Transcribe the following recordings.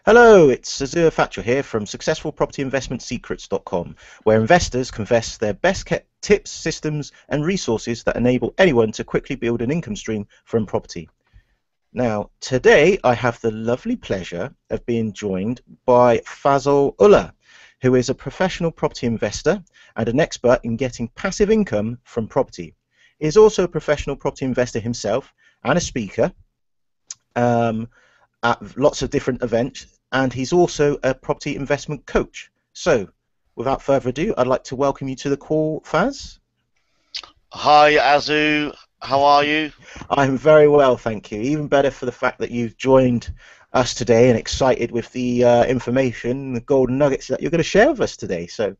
Hello, it's Azure Factual here from successfulpropertyinvestmentsecrets.com, where investors confess their best kept tips, systems, and resources that enable anyone to quickly build an income stream from property. Now, today I have the lovely pleasure of being joined by Fazal Ullah, who is a professional property investor and an expert in getting passive income from property. He is also a professional property investor himself and a speaker. At lots of different events, and he's also a property investment coach. So, without further ado, I'd like to welcome you to the call, Faz. Hi, Azu. How are you? I'm very well, thank you. Even better for the fact that you've joined us today and excited with the information, the golden nuggets that you're going to share with us today. So,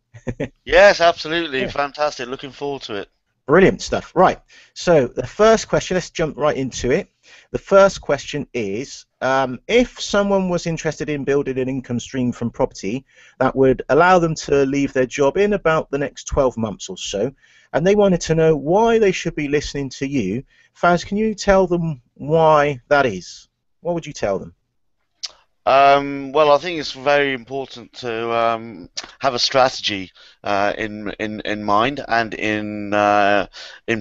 Yes, absolutely. yeah. Fantastic. Looking forward to it. Brilliant stuff. Right. So the first question, let's jump right into it. The first question is, if someone was interested in building an income stream from property that would allow them to leave their job in about the next 12 months or so, and they wanted to know why they should be listening to you, Faz, can you tell them why that is? What would you tell them? Well, I think it's very important to have a strategy in mind and in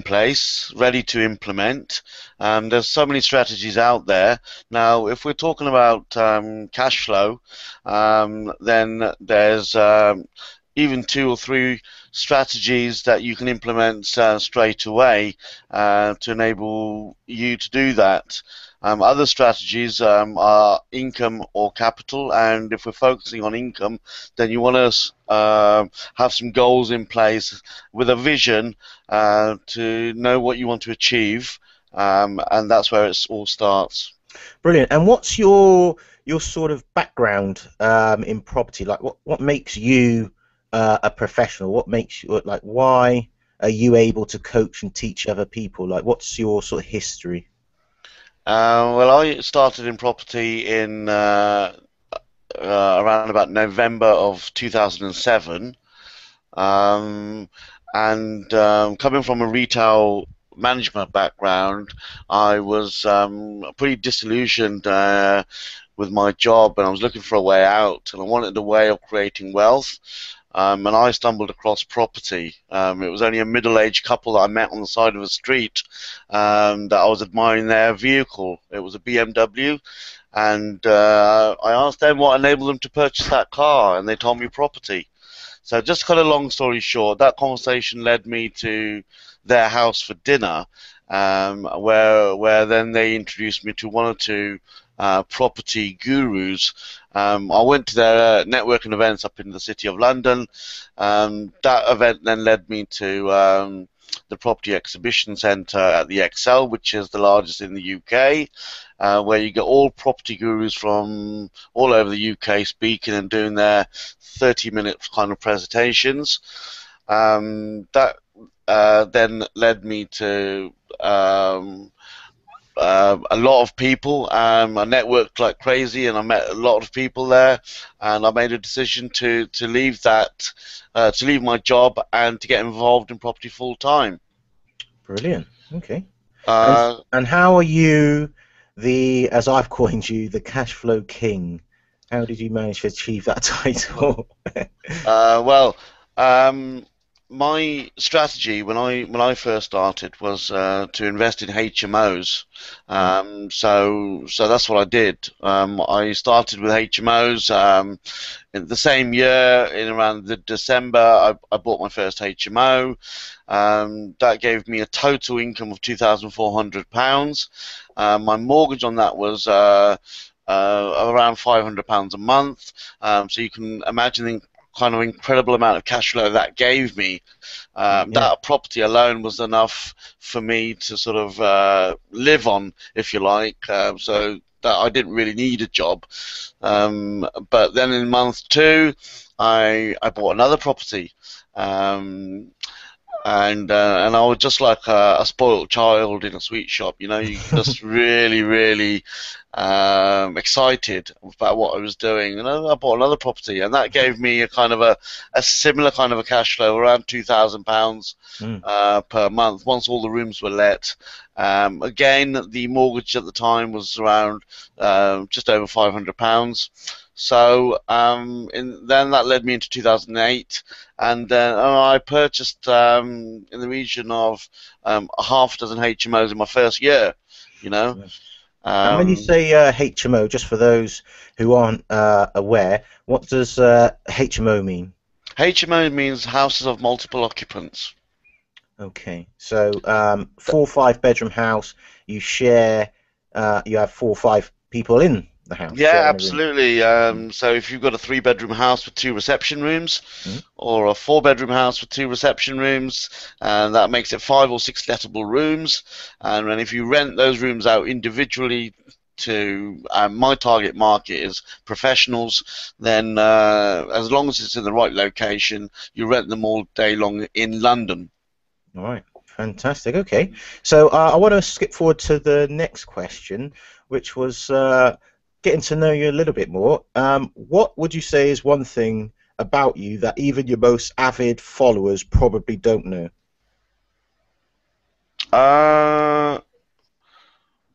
place, ready to implement. There's so many strategies out there. Now, if we're talking about cash flow, then there's even two or three strategies that you can implement straight away to enable you to do that. Other strategies are income or capital, and if we're focusing on income, then you want to have some goals in place with a vision to know what you want to achieve, and that's where it all starts. Brilliant. And what's your sort of background in property? Like, what makes you a professional? What makes you, like, why are you able to coach and teach other people? Like, what's your sort of history? Well, I started in property in around about November of 2007, and coming from a retail management background, I was pretty disillusioned with my job, and I was looking for a way out, and I wanted a way of creating wealth. And I stumbled across property. It was only a middle-aged couple that I met on the side of a street that I was admiring their vehicle. It was a BMW, and I asked them what enabled them to purchase that car, and they told me property. So just to cut a long story short, that conversation led me to their house for dinner, where then they introduced me to one or two property gurus. I went to their networking events up in the City of London. That event then led me to the Property Exhibition Centre at the Excel, which is the largest in the UK, where you get all property gurus from all over the UK speaking and doing their 30-minute kind of presentations. That then led me to a lot of people. I networked like crazy, and I met a lot of people there. And I made a decision to leave that, to leave my job, and to get involved in property full time. Brilliant. Okay. And Uh, and how are you the, as I've coined you, the cash flow king? How did you manage to achieve that title? well, um, my strategy when I first started was to invest in HMOs. So that's what I did. I started with HMOs. In the same year, in around the December, I bought my first HMO. That gave me a total income of £2,400. My mortgage on that was around £500 a month. So you can imagine the kind of incredible amount of cash flow that gave me. Yeah. That property alone was enough for me to sort of live on, if you like. So that I didn't really need a job. But then in month two, I bought another property. And I was just like a spoiled child in a sweet shop, you know. You just really excited about what I was doing, and I bought another property, and that gave me a kind of a similar kind of a cash flow, around £2,000 Mm. per month once all the rooms were let, Again, the mortgage at the time was around just over £500. So then that led me into 2008, and then I purchased in the region of a half dozen HMOs in my first year. You know, And when you um, say HMO, just for those who aren't aware, what does HMO mean? HMO means houses of multiple occupants. Okay, so 4 or 5 bedroom house, you share, you have 4 or 5 people in the house Yeah, sharing a room. absolutely. Mm. So if you've got a three-bedroom house with two reception rooms, Mm. or a four-bedroom house with two reception rooms, and that makes it 5 or 6 lettable rooms. And then if you rent those rooms out individually to my target market is professionals, then as long as it's in the right location, you rent them all day long in London. All right, fantastic. Okay, so I want to skip forward to the next question, which was getting to know you a little bit more. What would you say is one thing about you that even your most avid followers probably don't know? Uh,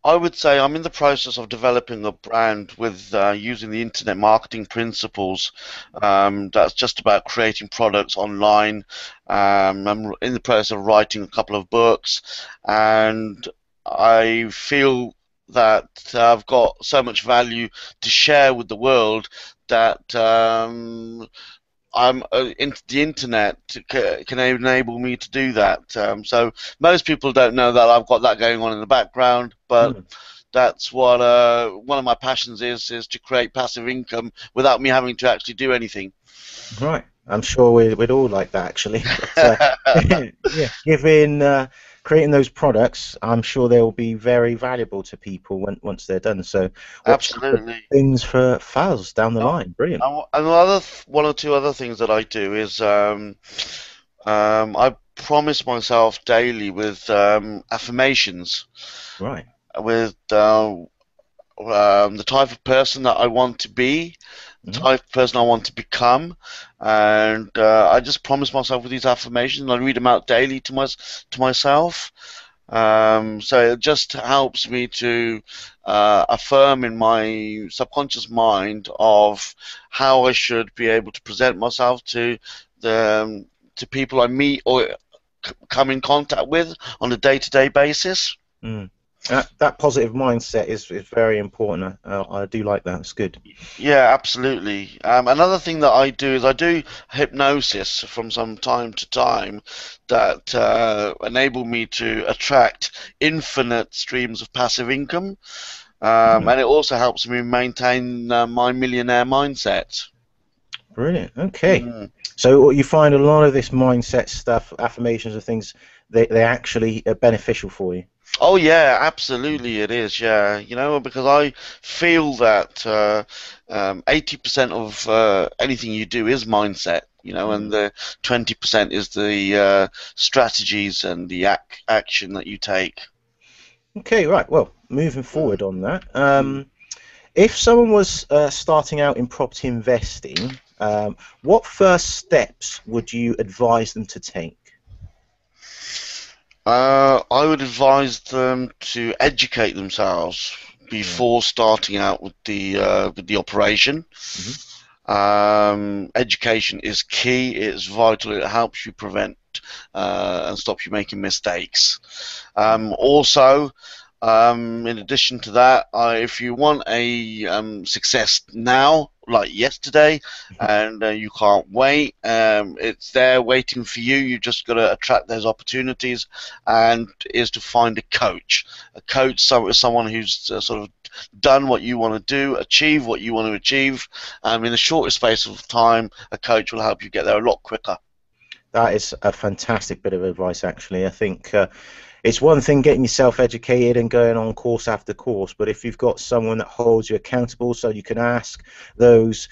I would say I'm in the process of developing a brand with using the internet marketing principles. That's just about creating products online. I'm in the process of writing a couple of books, and I feel that I've got so much value to share with the world that the internet can enable me to do that. So most people don't know that I've got that going on in the background, but Hmm. that's what one of my passions is to create passive income without me having to actually do anything. Right. I'm sure we'd all like that actually. But yeah, giving creating those products, I'm sure they will be very valuable to people once they're done. So watch out for Absolutely. things for Faz down the Oh, line. Brilliant. and one or two other things that I do is I promise myself daily with affirmations, Right. with the type of person that I want to be, the Hmm. type of person I want to become, and I just promise myself with these affirmations, and I read them out daily to myself. So it just helps me to affirm in my subconscious mind of how I should be able to present myself to people I meet or come in contact with on a day-to-day basis. Mm. That positive mindset is very important. I do like that. It's good. Yeah, absolutely. Another thing that I do is I do hypnosis from some time to time that enable me to attract infinite streams of passive income, Mm. and it also helps me maintain my millionaire mindset. Brilliant. Okay. Mm. So you find a lot of this mindset stuff, affirmations and things, they actually are beneficial for you. Oh yeah, absolutely it is. Yeah, because I feel that 80% of anything you do is mindset. And Mm. the 20% is the strategies and the action that you take. Okay, right. Well, moving Mm. forward on that, Mm. if someone was starting out in property investing, what first steps would you advise them to take? I would advise them to educate themselves Right. before starting out with the operation. Hmm. Education is key. It's vital. It helps you prevent and stops you making mistakes. Also, in addition to that, if you want a success now, like yesterday, and you can't wait, it's there waiting for you. You just got to attract those opportunities, and is to find a coach. A coach, someone who's sort of done what you want to do, achieve what you want to achieve. In the shortest space of time, a coach will help you get there a lot quicker. That is a fantastic bit of advice, actually. I think it's one thing getting yourself educated and going on course after course, but if you've got someone that holds you accountable so you can ask those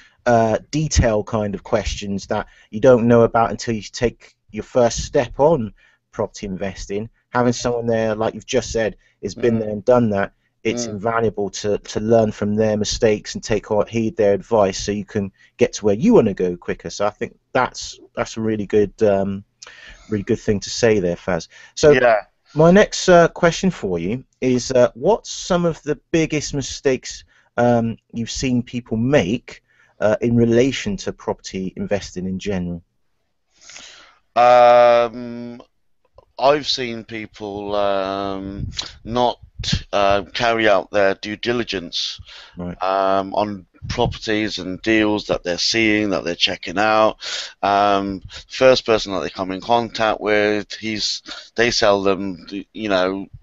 detailed kind of questions that you don't know about until you take your first step on property investing, having someone there, like you've just said, has been there Mm, and done that, it's mm. invaluable to learn from their mistakes and heed their advice so you can get to where you want to go quicker. So I think that's a really good thing to say there, Faz. So Yeah. My next question for you is what's some of the biggest mistakes you've seen people make in relation to property investing in general? Um, I've seen people not carry out their due diligence Right. on properties and deals that they're seeing, that they're checking out. First person that they come in contact with, they sell them,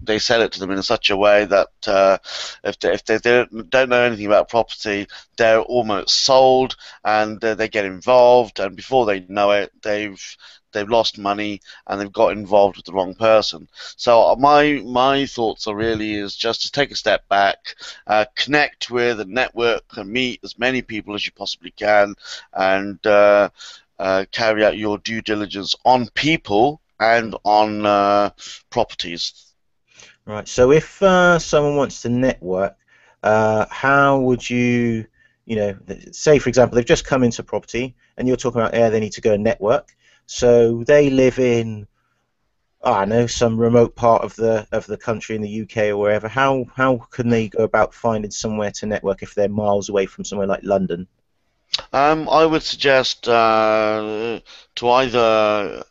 they sell it to them in such a way that if they don't know anything about property, they're almost sold, and they get involved, and before they know it, they've lost money and they've got involved with the wrong person. So my thoughts are really is just to take a step back, connect with and network and meet as many people as you possibly can, and carry out your due diligence on people and on properties. Right. So if someone wants to network, how would you, say for example, they've just come into property and you're talking about, yeah, they need to go and network. So they live in, I don't know, some remote part of the country in the UK or wherever. How can they go about finding somewhere to network if they're miles away from somewhere like London? I would suggest to either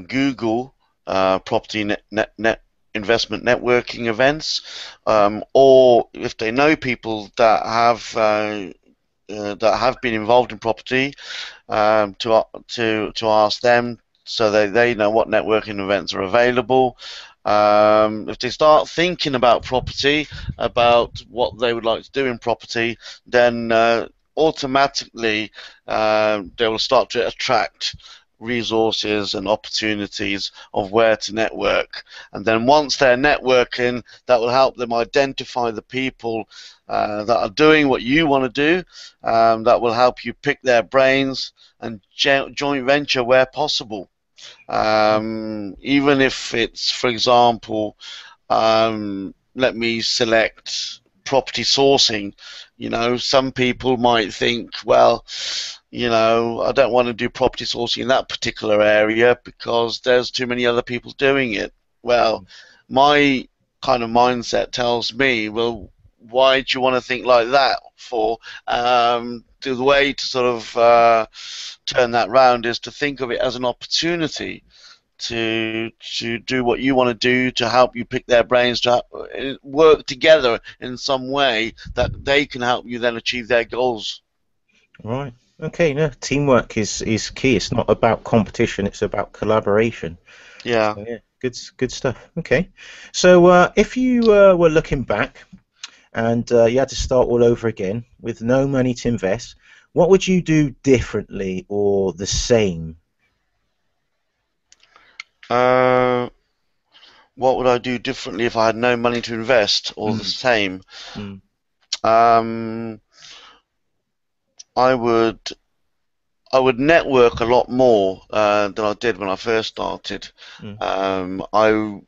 Google property net investment networking events, or if they know people that have been involved in property, to ask them so they know what networking events are available. If they start thinking about property, about what they would like to do in property, then automatically they will start to attract resources and opportunities of where to network. And then once they're networking, that will help them identify the people that are doing what you want to do. That will help you pick their brains and joint venture where possible. Even if it's, for example, let me select property sourcing. Some people might think, well, I don't want to do property sourcing in that particular area because there's too many other people doing it. Well, my kind of mindset tells me, well, why do you want to think like that for? The way to sort of turn that round is to think of it as an opportunity to do what you want to do, to help you pick their brains, to work together in some way that they can help you then achieve their goals. Right. Okay. No, teamwork is key. It's not about competition. It's about collaboration. Yeah. So yeah, good stuff. Okay. So if you were looking back and you had to start all over again with no money to invest, what would you do differently or the same? Uh, what would I do differently if I had no money to invest, or the Mm, same? mm, Um, I would I would network a lot more than I did when I first started. mm, I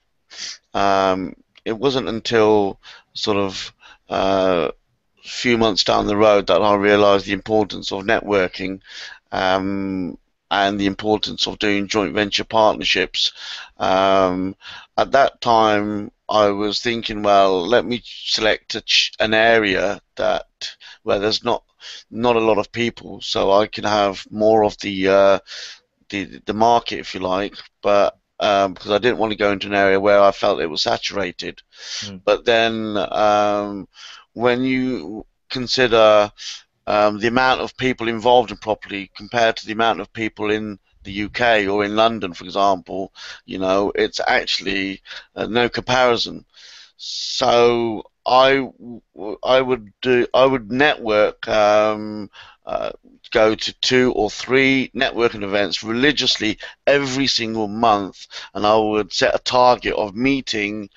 It wasn't until sort of few months down the road that I realised the importance of networking, um, and the importance of doing joint venture partnerships. Um, at that time, I was thinking, well, let me select an area where there's not a lot of people, so I can have more of the market, if you like, but because I didn't want to go into an area where I felt it was saturated. mm, But then when you consider the amount of people involved in property compared to the amount of people in the UK or in London, for example, it's actually no comparison. So I would network, uh, go to 2 or 3 networking events religiously every single month, and I would set a target of meeting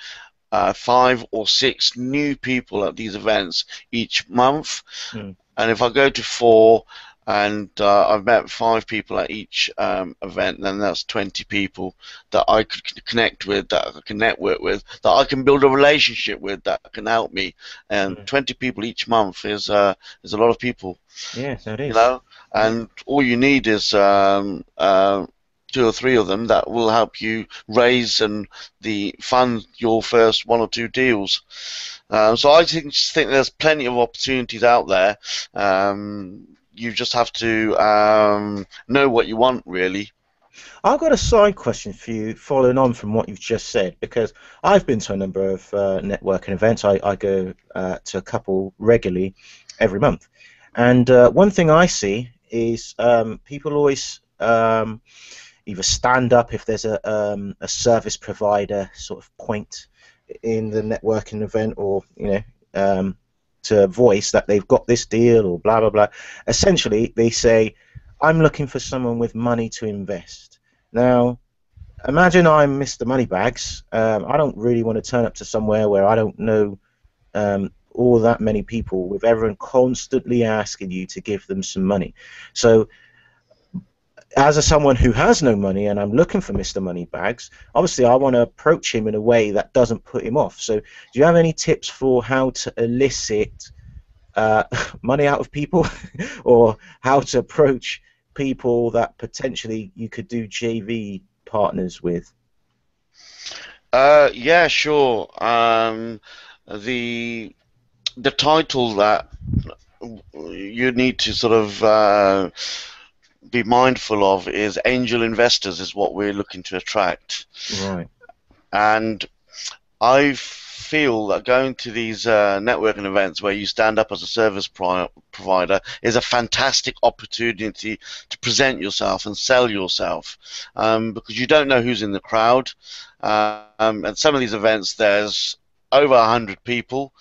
5 or 6 new people at these events each month. mm. And if I go to 4 and I've met 5 people at each event, then that's 20 people that I could connect with, that I can network with, that I can build a relationship with, that can help me. And Mm. 20 people each month is a lot of people, Yeah, that you is. know. Yeah. And all you need is two or three of them that will help you raise and fund your first one or two deals. So I think there's plenty of opportunities out there. You just have to know what you want, really. I've got a side question for you, following on from what you've just said, because I've been to a number of networking events. I go to a couple regularly every month, and one thing I see is people always either stand up if there's a service provider sort of point in the networking event, or to voice that they've got this deal or blah blah blah. Essentially, they say, "I'm looking for someone with money to invest." Now, imagine I'm Mr. Moneybags. I don't really want to turn up to somewhere where I don't know all that many people, with everyone constantly asking you to give them some money. So, as someone who has no money and I'm looking for Mr. Moneybags, obviously I want to approach him in a way that doesn't put him off. So, do you have any tips for how to elicit money out of people, or how to approach people that potentially you could do JV partners with? Yeah, sure. The title that you need to sort of be mindful of is angel investors, is what we're looking to attract. Right. And I feel that going to these networking events where you stand up as a service provider is a fantastic opportunity to present yourself and sell yourself, because you don't know who's in the crowd. At some of these events, there's over 100 people,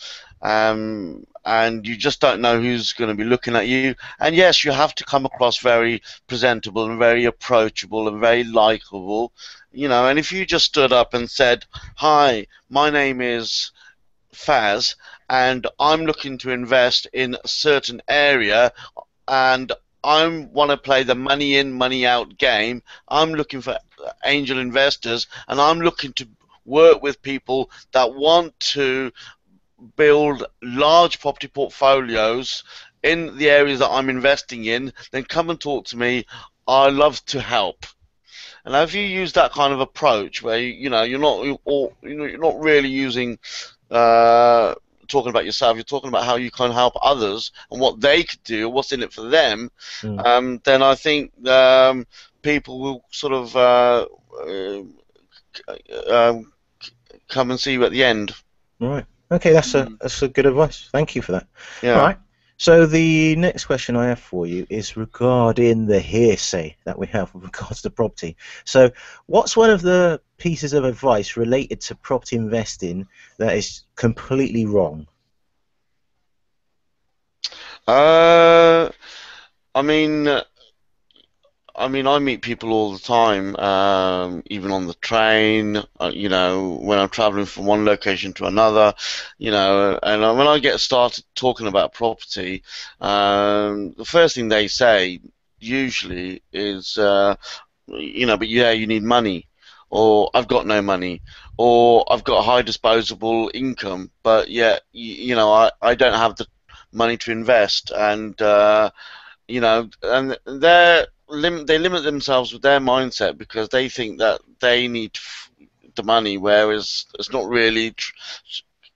and you just don't know who's going to be looking at you. And yes, you have to come across very presentable and very approachable and very likable. And if you just stood up and said, "Hi, my name is Faz, and I'm looking to invest in a certain area, and I want to play the money in, money out game. I'm looking for angel investors, and I'm looking to work with people that want to build large property portfolios in the areas that I'm investing in, then come and talk to me. I love to help." And if you use that kind of approach, where you're not really using talking about yourself, you're talking about how you can help others and what they could do, what's in it for them, then I think people will sort of come and see you at the end. Right. Okay, that's a good advice. Thank you for that. Yeah. All right. So the next question I have for you is regarding the hearsay that we have with regards to property. So, what's one of the pieces of advice related to property investing that is completely wrong? I mean, I meet people all the time, even on the train, when I'm traveling from one location to another, and when I get started talking about property, the first thing they say usually is, but yeah, you need money, or I've got no money, or I've got high disposable income, but yet, I don't have the money to invest, and and they limit themselves with their mindset because they think that they need the money, whereas it's not really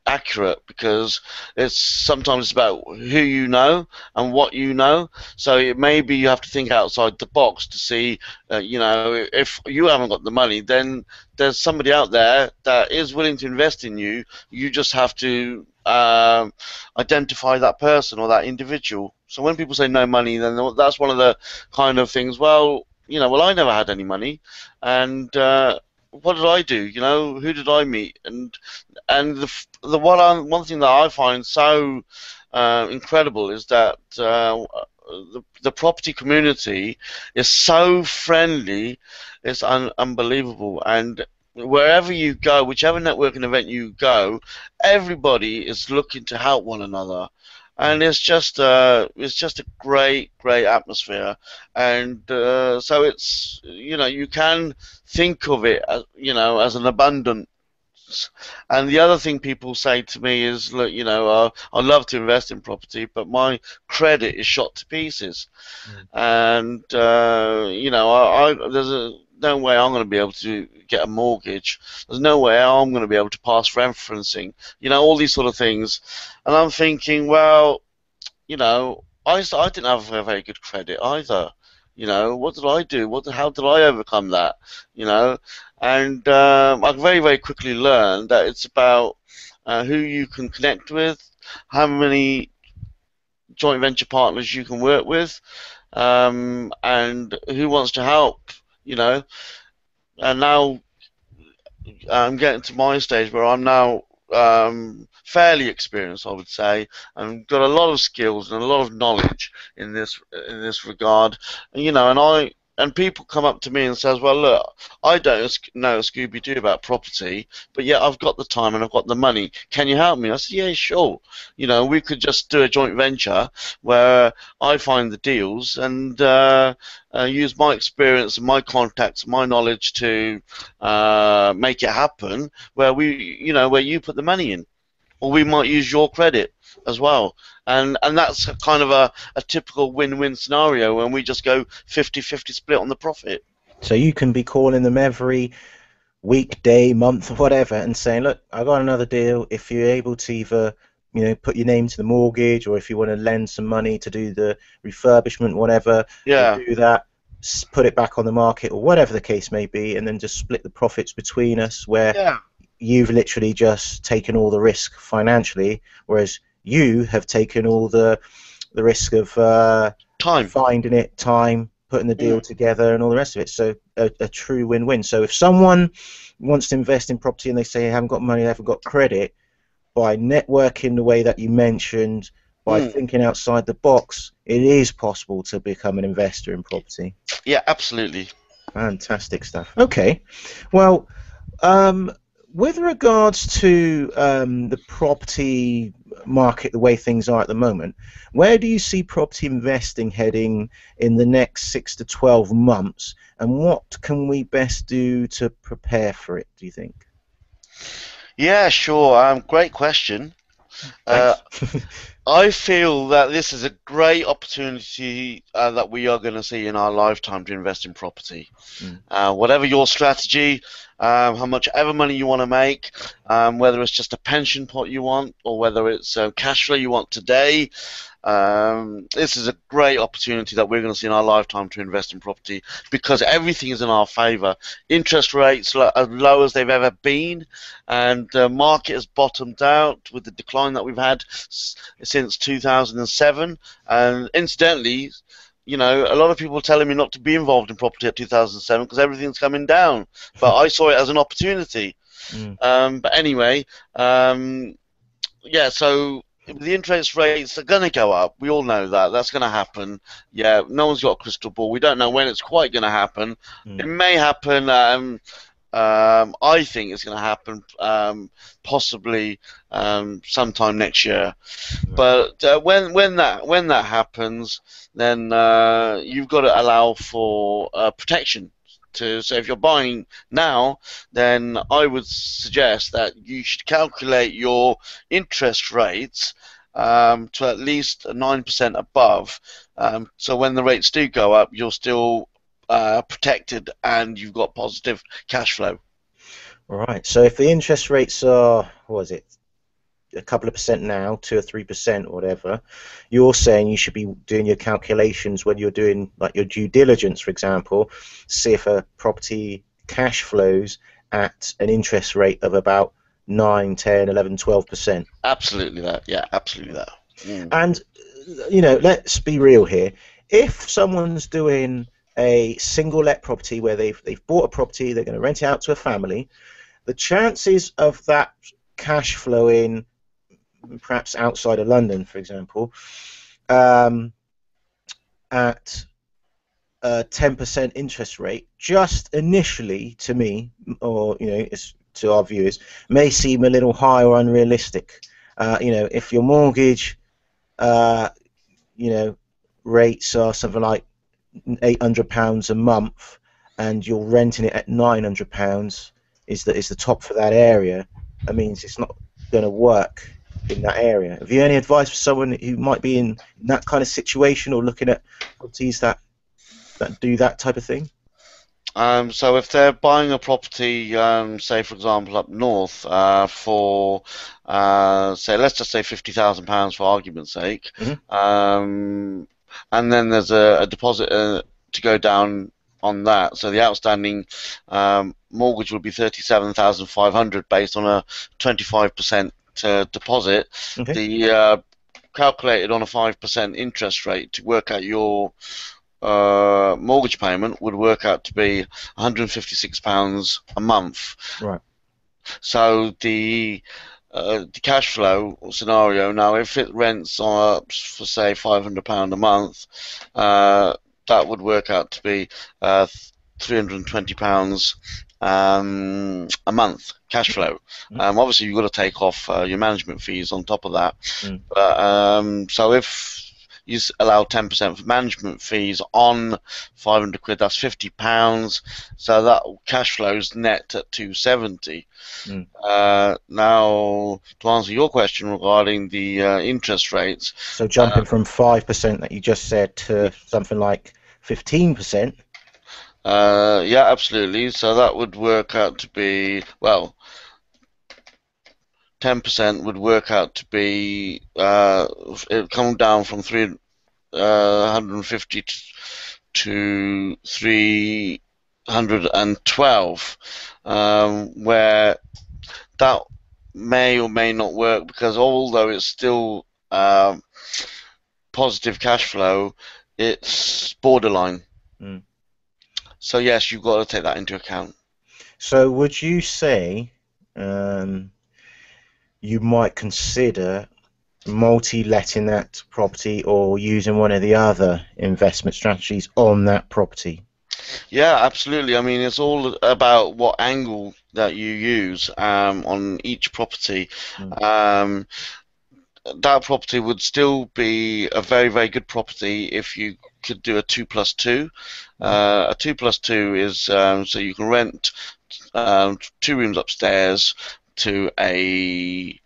accurate, because it's sometimes about who you know and what you know. So maybe you have to think outside the box to see, if you haven't got the money, then there's somebody out there that is willing to invest in you. You just have to identify that person or that individual. So when people say no money, then that's one of the kind of things. Well, I never had any money, and what did I do? Who did I meet? And one thing that I find so incredible is that the property community is so friendly. It's unbelievable. And wherever you go, whichever networking event you go, everybody is looking to help one another, and it's just a great atmosphere. And so it's, you can think of it as, as an abundance. And the other thing people say to me is, look, I love to invest in property, but my credit is shot to pieces. And no way I'm going to be able to get a mortgage. There's no way I'm going to be able to pass referencing. All these sort of things. And I'm thinking, well, I didn't have a very good credit either. What did I do? How did I overcome that? And I very, very quickly learned that it's about who you can connect with, how many joint venture partners you can work with, and who wants to help. And now I'm getting to my stage where I'm now fairly experienced, I would say, and got a lot of skills and a lot of knowledge in this regard. And people come up to me and says, "Well, look, I don't know Scooby-Doo about property, but yet I've got the time and I've got the money. Can you help me?" I said, "Yeah, sure. We could just do a joint venture where I find the deals and use my experience and my contacts, my knowledge to make it happen. Where where you put the money in, or we might use your credit as well." And that's kind of a typical win-win scenario when we just go 50-50 split on the profit. So you can be calling them every week, day, month, whatever, and saying, "Look, I got another deal. If you're able to either, put your name to the mortgage, or if you want to lend some money to do the refurbishment, whatever, Yeah. we'll do that. Put it back on the market, or whatever the case may be, and then just split the profits between us, where Yeah. you've literally just taken all the risk financially, whereas you have taken all the risk of Time. finding it, time, putting the deal together, and all the rest of it. So a true win-win. So if someone wants to invest in property and they say they haven't got money, they haven't got credit, by networking the way that you mentioned, by thinking outside the box, it is possible to become an investor in property. Yeah, absolutely. Fantastic stuff. Okay, well, with regards to the property market, the way things are at the moment, where do you see property investing heading in the next 6 to 12 months, and what can we best do to prepare for it, do you think? Yeah, sure. Great question. I feel that this is a great opportunity that we are going to see in our lifetime to invest in property. Whatever your strategy, how much ever money you want to make, whether it's just a pension pot you want or whether it's cash flow you want today, this is a great opportunity that we're going to see in our lifetime to invest in property because everything is in our favour. Interest rates are as low as they've ever been, and the market has bottomed out with the decline that we've had since 2007. And incidentally, a lot of people are telling me not to be involved in property at 2007 because everything's coming down, but I saw it as an opportunity. But anyway, yeah, so the interest rates are going to go up. We all know that. That's going to happen. Yeah, no one's got a crystal ball. We don't know when it's quite going to happen. It may happen. I think it's going to happen possibly sometime next year. But when that happens, then you've got to allow for protection. So if you're buying now, then I would suggest that you should calculate your interest rates to at least 9% above. So when the rates do go up, you're still protected and you've got positive cash flow. All right. So if the interest rates are, what is it, a couple of percent now, 2 or 3% or whatever, you're saying you should be doing your calculations when you're doing like your due diligence, for example, see if a property cash flows at an interest rate of about 9, 10, 11, 12%. Absolutely that. Yeah, absolutely that. And let's be real here. If someone's doing a single let property where they've bought a property, they're going to rent it out to a family, the chances of that cash flowing perhaps outside of London, for example, at a 10% interest rate, just initially to me, or it's to our viewers, may seem a little high or unrealistic. If your mortgage, rates are something like £800 a month, and you're renting it at £900, is the top for that area. That means it's not going to work in that area. Have you any advice for someone who might be in that kind of situation or looking at properties that do that type of thing? So if they're buying a property, say for example up north, for say let's just say £50,000 for argument's sake, Hmm. and then there's a deposit to go down on that. So the outstanding mortgage would be 37,500 based on a 25% deposit. Okay. The calculated on a 5% interest rate to work out your mortgage payment would work out to be £156 a month. Right. So the cash flow scenario now, if it rents for say £500 a month, that would work out to be £320 a month cash flow. Mm. Obviously, you've got to take off your management fees on top of that. Mm. So if you allow 10% for management fees on 500 quid, that's £50. So that cash flows net at 270. Mm. Now, to answer your question regarding the interest rates, So jumping from 5% that you just said to something like 15%. yeah, absolutely. So that would work out to be, well, 10% would work out to be, it would come down from 350 to 312, where that may or may not work because although it's still positive cash flow, it's borderline. Mm. So yes, you've got to take that into account. So would you say you might consider multi-letting that property or using one of the other investment strategies on that property? Yeah, absolutely. I mean, it's all about what angle that you use on each property. Mm. Um, that property would still be a very, very good property if you could do a 2+2. A 2+2 is so you can rent 2 rooms upstairs to a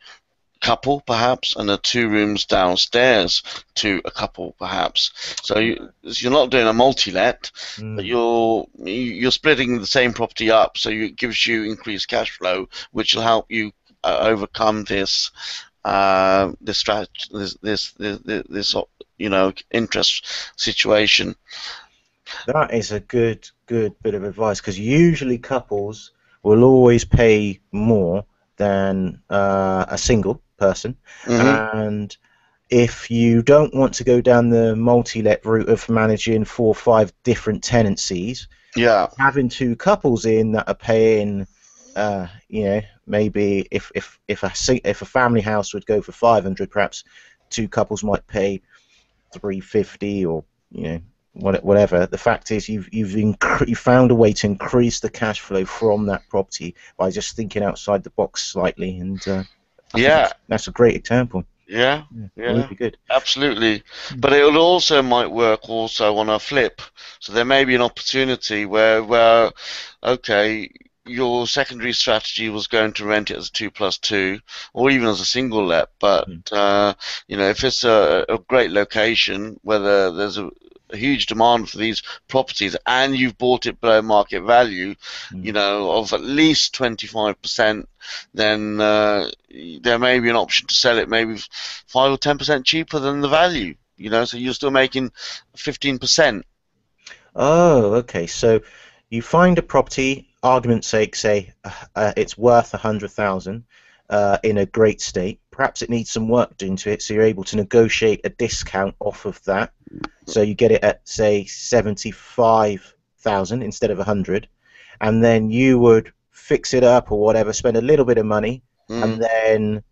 couple perhaps, and 2 rooms downstairs to a couple perhaps. So you're not doing a multi-let, but Mm. you're splitting the same property up, so it gives you increased cash flow, which will help you overcome this this strategy, this interest situation. That is a good bit of advice because usually couples will always pay more than a single person, Hmm. and if you don't want to go down the multi-let route of managing 4 or 5 different tenancies, Yeah. having 2 couples in that are paying, maybe if a family house would go for 500, perhaps 2 couples might pay 350 or whatever. The fact is you've found a way to increase the cash flow from that property by just thinking outside the box slightly, and I think Yeah. that's a great example. Yeah. Yeah, Yeah. really good. Absolutely. But it also might work also on a flip. So there may be an opportunity where okay, your secondary strategy was going to rent it as a 2+2 or even as a single let, but Mm. if it's a great location where there's a huge demand for these properties and you've bought it below market value, Mm. of at least 25%, then there may be an option to sell it maybe 5 or 10% cheaper than the value. So you're still making 15%. Oh, okay. So you find a property, argument's sake, say it's worth 100,000 in a great state. Perhaps it needs some work done to it, so you're able to negotiate a discount off of that. So you get it at say 75,000 instead of 100, and then you would fix it up or whatever, spend a little bit of money, and Mm. then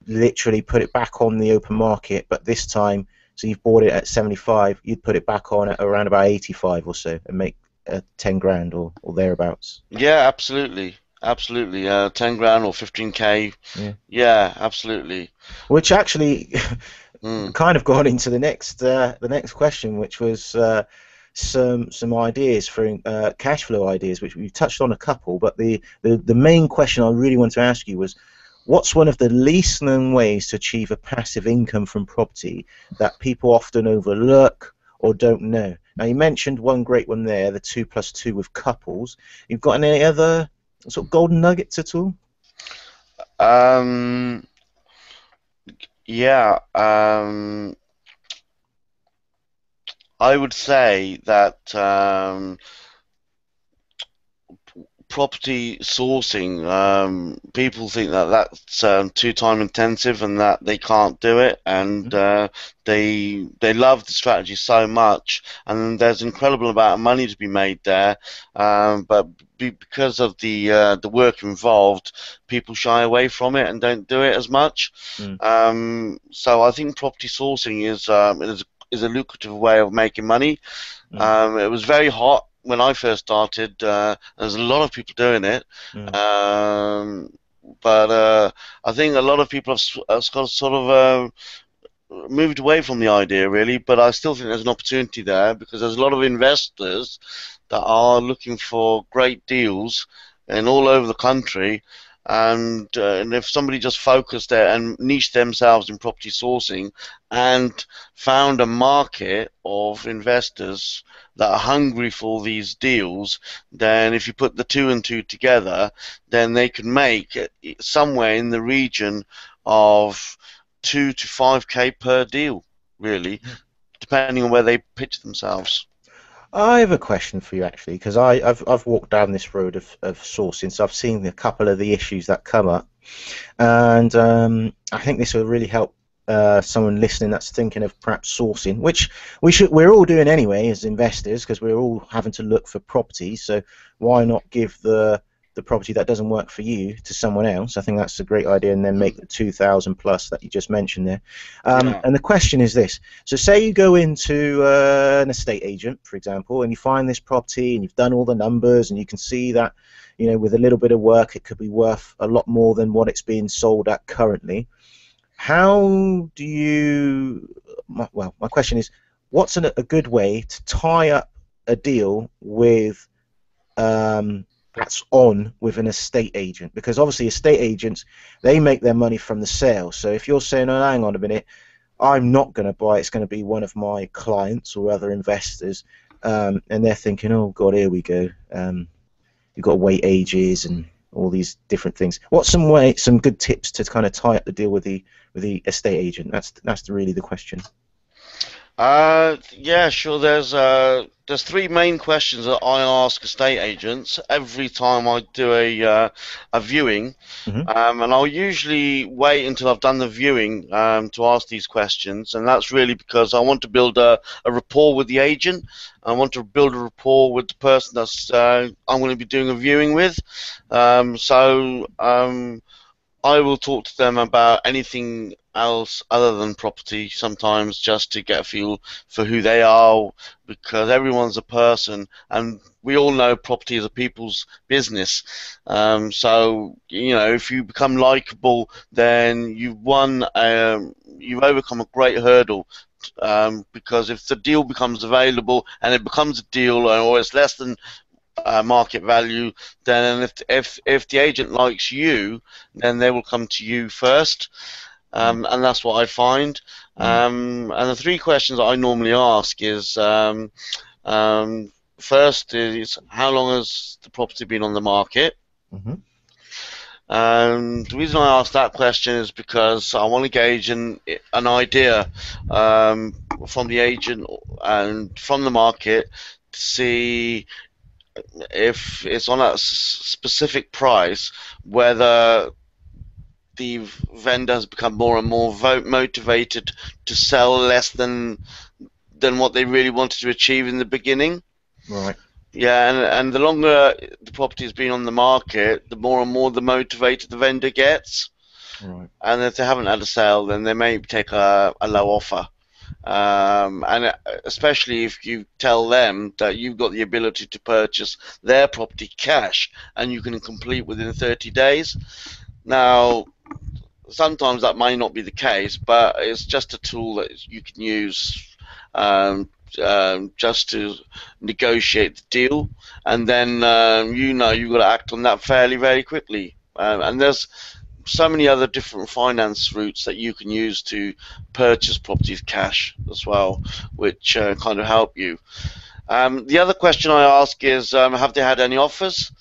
literally put it back on the open market, but this time, so you've bought it at 75, you'd put it back on at around about 85 or so and make 10 grand or thereabouts. Yeah, absolutely. Absolutely. 10 grand or 15K. Yeah. Yeah, absolutely. Which actually Mm. kind of got into the next question, which was some ideas for cash flow ideas, which we've touched on a couple, but the main question I really want to ask you was, what's one of the least known ways to achieve a passive income from property that people often overlook or don't know. Now, you mentioned one great one there, the 2+2 with couples. You've got any other sort of golden nuggets at all? Um, yeah, I would say that property sourcing, people think that that's too time intensive and that they can't do it, and they love the strategy so much, and there's an incredible amount of money to be made there, but because of the work involved, people shy away from it and don't do it as much. Mm, So I think property sourcing is a lucrative way of making money. mm, It was very hot when I first started. There's a lot of people doing it, mm, um, but I think a lot of people have sort of moved away from the idea, really. But I still think there's an opportunity there because there's a lot of investors that are looking for great deals and all over the country. And if somebody just focused there and niched themselves in property sourcing and found a market of investors that are hungry for these deals, then if you put the two and two together, then they could make it somewhere in the region of 2 to 5K per deal, really, mm. depending on where they pitch themselves. I have a question for you actually, because I've walked down this road of sourcing, so I've seen a couple of the issues that come up, and I think this will really help someone listening that's thinking of perhaps sourcing, which we're all doing anyway as investors, because we're all having to look for property. So why not give the property that doesn't work for you to someone else? I think that's a great idea, and then make the 2,000 plus that you just mentioned there. Yeah. And the question is this: so say you go into an estate agent, for example, and you find this property, and you've done all the numbers, and you can see that, you know, with a little bit of work, it could be worth a lot more than what it's being sold at currently. How do you? Well, my question is, what's a good way to tie up a deal with that's on with an estate agent? Because obviously estate agents, they make their money from the sale. So if you're saying, oh, hang on a minute, I'm not going to buy, it's going to be one of my clients or other investors, and they're thinking, oh god, here we go, you've got to wait ages and all these different things. What's some good tips to kind of tie up the deal with the estate agent? That's really the question. Yeah, sure. There's three main questions that I ask estate agents every time I do a viewing, Hmm. and I'll usually wait until I've done the viewing to ask these questions, and that's really because I want to build a rapport with the agent. I want to build a rapport with the person that's I'm going to be doing a viewing with. I will talk to them about anything else other than property sometimes just to get a feel for who they are, because everyone's a person and we all know property is a people's business. So, you know, if you become likable, then you've overcome a great hurdle. Because if the deal becomes available and it becomes a deal or it's less than market value, then if the agent likes you, then they will come to you first, and that's what I find. Mm-hmm. And the three questions that I normally ask is first is how long has the property been on the market? Hmm. And the reason I ask that question is because I want to gauge an idea from the agent and from the market to see if it's on a specific price, whether the vendor has become more and more motivated to sell less than what they really wanted to achieve in the beginning. Right. Yeah, and the longer the property has been on the market, the more and more the motivated the vendor gets. Right. And if they haven't had a sale, then they may take a low offer. And especially if you tell them that you've got the ability to purchase their property cash and you can complete within 30 days. Now, sometimes that may not be the case, but it's just a tool that you can use just to negotiate the deal, and then you know you've got to act on that fairly very quickly. And so many other different finance routes that you can use to purchase properties cash as well, which kind of help you. The other question I ask is, have they had any offers?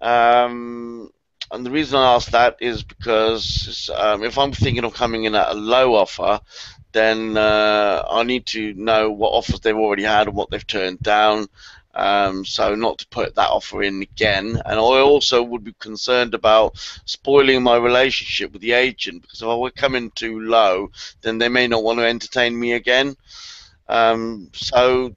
And the reason I ask that is because if I'm thinking of coming in at a low offer, then I need to know what offers they've already had and what they've turned down. So not to put that offer in again. And I also would be concerned about spoiling my relationship with the agent, because if I were coming too low, then they may not want to entertain me again. So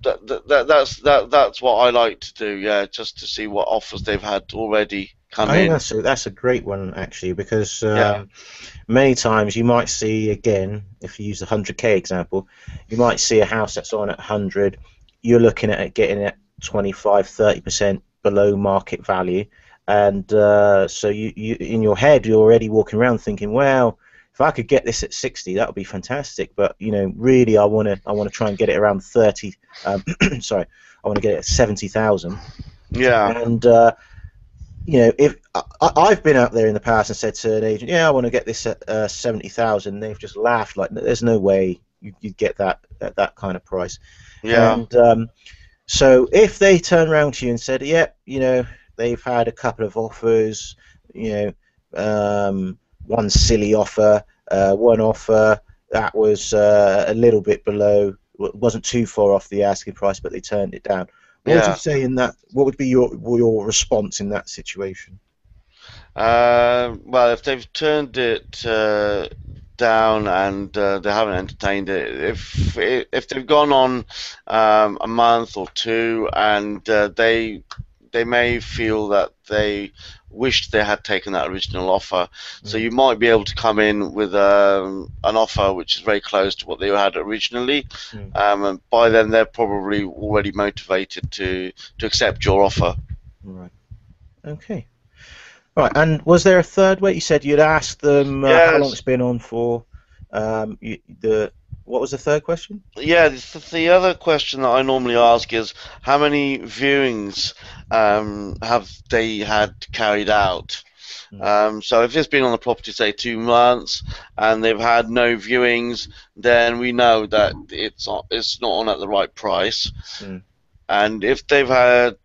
that's what I like to do, yeah, just to see what offers they've had already come I think in. that's a great one actually, because Yeah, many times you might see, again, if you use the 100k example, you might see a house that's on at 100, you're looking at it getting it 25-30% below market value, and so you in your head you're already walking around thinking, well, if I could get this at 60, that would be fantastic. But really, I want to try and get it around 30. Sorry, I want to get it at 70,000, yeah, and if I've been out there in the past and said to an agent, yeah, I want to get this at 70,000, they've just laughed like, there's no way you'd get that at that kind of price. yeah, And so if they turn around to you and said, yeah, they've had a couple of offers, one silly offer, one offer that was a little bit below, wasn't too far off the asking price, but they turned it down. What would you yeah. say in that? What would be your response in that situation? Well, if they've turned it down and they haven't entertained it, if they've gone on a month or two and they may feel that they wished they had taken that original offer. So you might be able to come in with an offer which is very close to what they had originally, and by then they're probably already motivated to accept your offer. Right. Okay. Right. And was there a third way? You said you'd asked them how long it's Yes. been on for. What was the third question? Yeah, the other question that I normally ask is how many viewings have they had carried out? Mm, So if it's been on the property, say 2 months, and they've had no viewings, then we know that it's not on at the right price. mm, And if they've had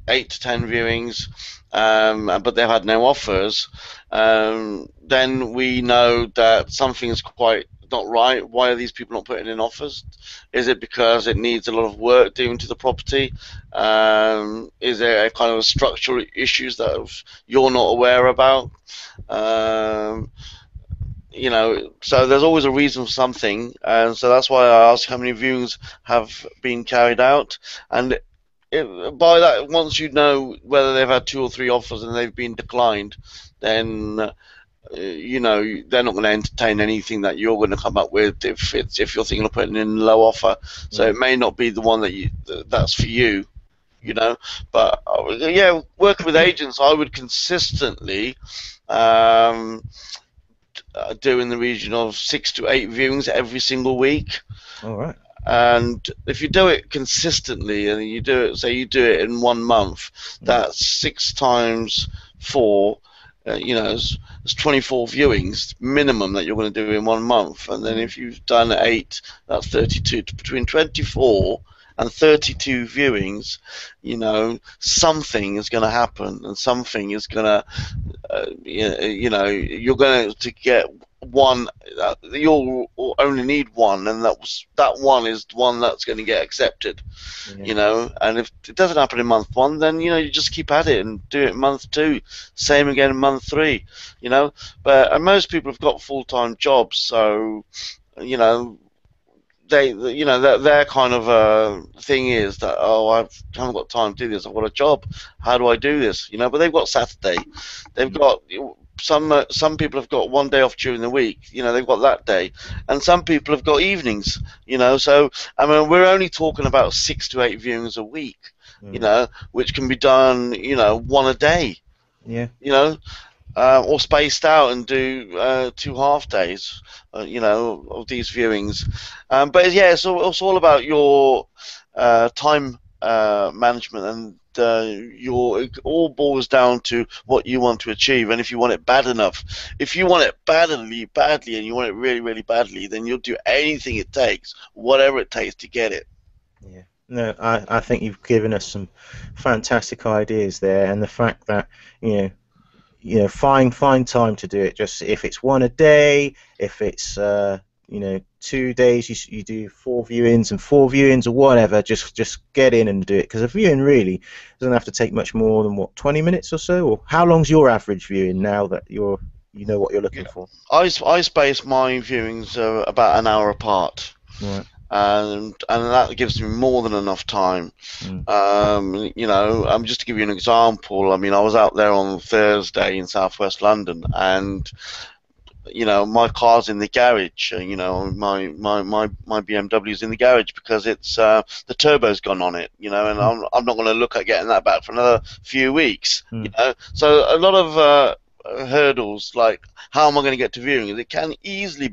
8 to 10 viewings, but they've had no offers, then we know that something's quite not right. Why are these people not putting in offers? Is it because it needs a lot of work doing to the property? Is there a kind of structural issues that you're not aware about? Um, so there's always a reason for something, and so that's why I ask how many viewings have been carried out, and by that, once you know whether they've had 2 or 3 offers and they've been declined, then they're not going to entertain anything that you're going to come up with if you're thinking of putting in a low offer. So mm, it may not be the one that's for you. But yeah, working with agents, I would consistently um, do in the region of 6 to 8 viewings every single week. all right. And if you do it consistently, and you do it, say you do it in 1 month, Mm, that's 6 times 4. It's 24 viewings minimum that you're going to do in 1 month. And then mm, if you've done 8, that's 32. Between 24 and 32 viewings, something is going to happen, and something is going to, you're going to get one. You'll only need one, and that one is the one that's going to get accepted. yeah. And if it doesn't happen in month 1, then you just keep at it and do it in month 2, same again in month 3. But and most people have got full-time jobs, so their kind of thing is that, oh, I haven't got time to do this, I've got a job, how do I do this? But they've got Saturday, they've Mm, got some people have got one day off during the week, they've got that day, and some people have got evenings, so I mean we're only talking about 6 to 8 viewings a week, mm, which can be done, one a day, yeah. or spaced out and do 2 half days, of these viewings. But yeah, it's all about your time management, and it all boils down to what you want to achieve. And if you want it bad enough, if you want it badly, and you want it really, really badly, then you'll do anything it takes, whatever it takes to get it. Yeah. No, I think you've given us some fantastic ideas there, and the fact that you know find time to do it. Just if it's one a day, if it's 2 days, you do 4 viewings and 4 viewings or whatever. Just get in and do it, because a viewing really doesn't have to take much more than what, 20 minutes or so. Or how long's your average viewing now that you know what you're looking Yeah. for? I space my viewings about an hour apart. Right. And that gives me more than enough time. Mm. Just to give you an example, I mean, I was out there on Thursday in southwest London, and my car's in the garage. My BMW's in the garage because it's the turbo's gone on it. And Mm. I'm not going to look at getting that back for another few weeks. Mm. So a lot of hurdles, like how am I going to get to viewing, it can easily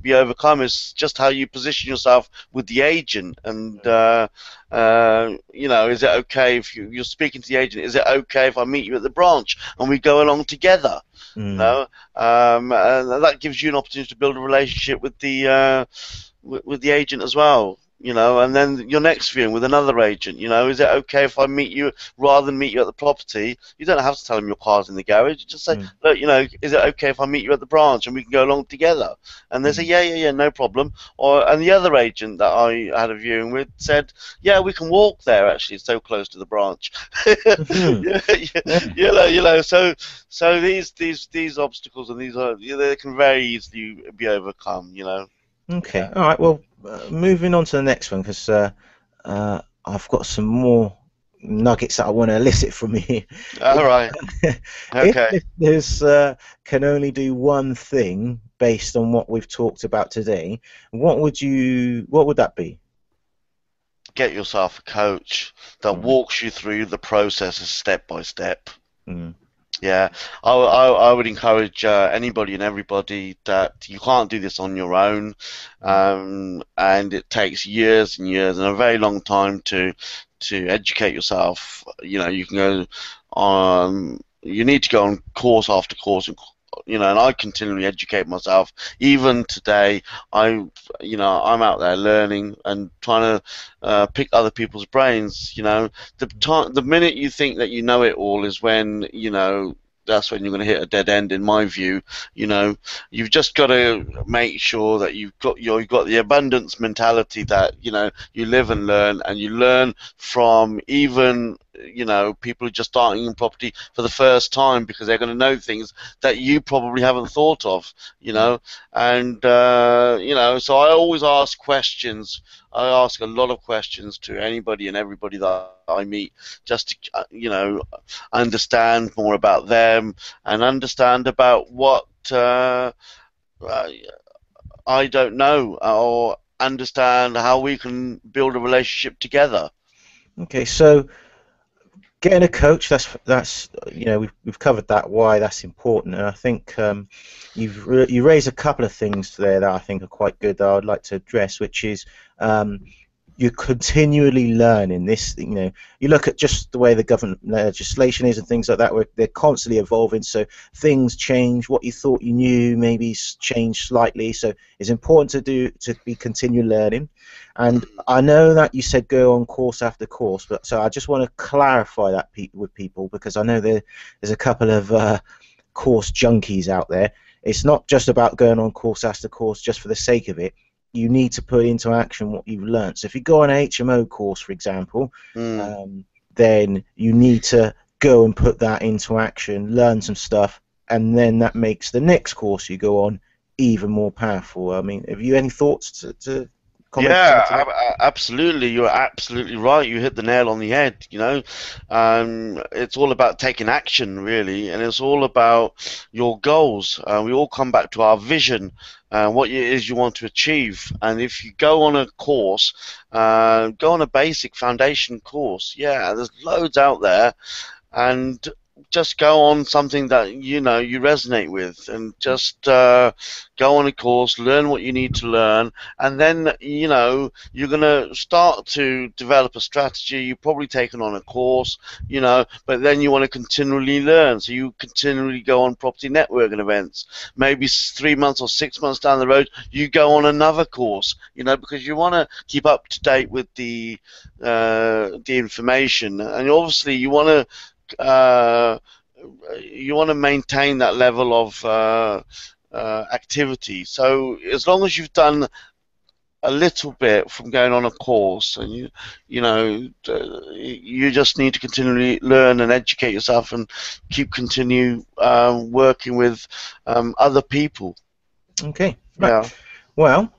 be overcome. It's just how you position yourself with the agent, and is it okay if you're speaking to the agent, is it okay if I meet you at the branch and we go along together? Mm. And that gives you an opportunity to build a relationship with the agent as well. And then your next viewing with another agent, is it okay if I meet you rather than meet you at the property? You don't have to tell them your car's in the garage. You just say, Mm. look, is it okay if I meet you at the branch and we can go along together? And they say, yeah, no problem. And the other agent that I had a viewing with said, yeah, we can walk there. Actually, it's so close to the branch. Mhm. Yeah. So these obstacles, and they can very Yeah. easily be overcome. Okay. Yeah. All right. Well, moving on to the next one, because I've got some more nuggets that I want to elicit from you. All If, right. if Okay. listeners can only do one thing based on what we've talked about today, what would that be? Get yourself a coach that Right. walks you through the processes step by step. Mm. Yeah, I would encourage anybody and everybody that you can't do this on your own, Mm. and it takes years and years and a very long time to educate yourself. You can go on. You need to go on course after course, and I continually educate myself. Even today, I'm out there learning and trying to pick other people's brains. The minute you think that you know it all is when that's when you're going to hit a dead end, in my view. You've just got to make sure that you've got the abundance mentality, that you live and learn, and you learn from even people who are just starting in property for the first time, because they're going to know things that you probably haven't thought of. Mm. And so I always ask questions. I ask a lot of questions to anybody and everybody that I meet, just to understand more about them, and understand about what uh, I don't know, or understand how we can build a relationship together. Okay. So getting a coach, that's we've covered that, why that's important, and I think you raised a couple of things there that I think are quite good that I would like to address, which is you're continually learning this. You look at just the way the government legislation is and things like that, where they're constantly evolving, so things change. What you thought you knew maybe changed slightly, so it's important to be continually learning. And I know that you said go on course after course, but so I just want to clarify that with people, because I know there's a couple of course junkies out there. It's not just about going on course after course just for the sake of it. You need to put into action what you've learned. So if you go on an HMO course, for example, Mm. then you need to go and put that into action, learn some stuff, and then that makes the next course you go on even more powerful. I mean, have you any thoughts to comment to add to Yeah, that? absolutely. You're absolutely right. You hit the nail on the head. It's all about taking action, really, and it's all about your goals. We all come back to our vision, what it is you want to achieve. And if you go on a course, go on a basic foundation course. Yeah, there's loads out there, and just go on something that you resonate with, and just go on a course, learn what you need to learn, and then you're gonna start to develop a strategy. You've probably taken on a course, but then you want to continually learn, so you continually go on property networking events. Maybe 3 months or 6 months down the road, you go on another course, because you want to keep up to date with the information, and obviously you want to maintain that level of activity. So as long as you've done a little bit from going on a course, and you just need to continually learn and educate yourself, and continue working with other people. Okay, right. Yeah. Well,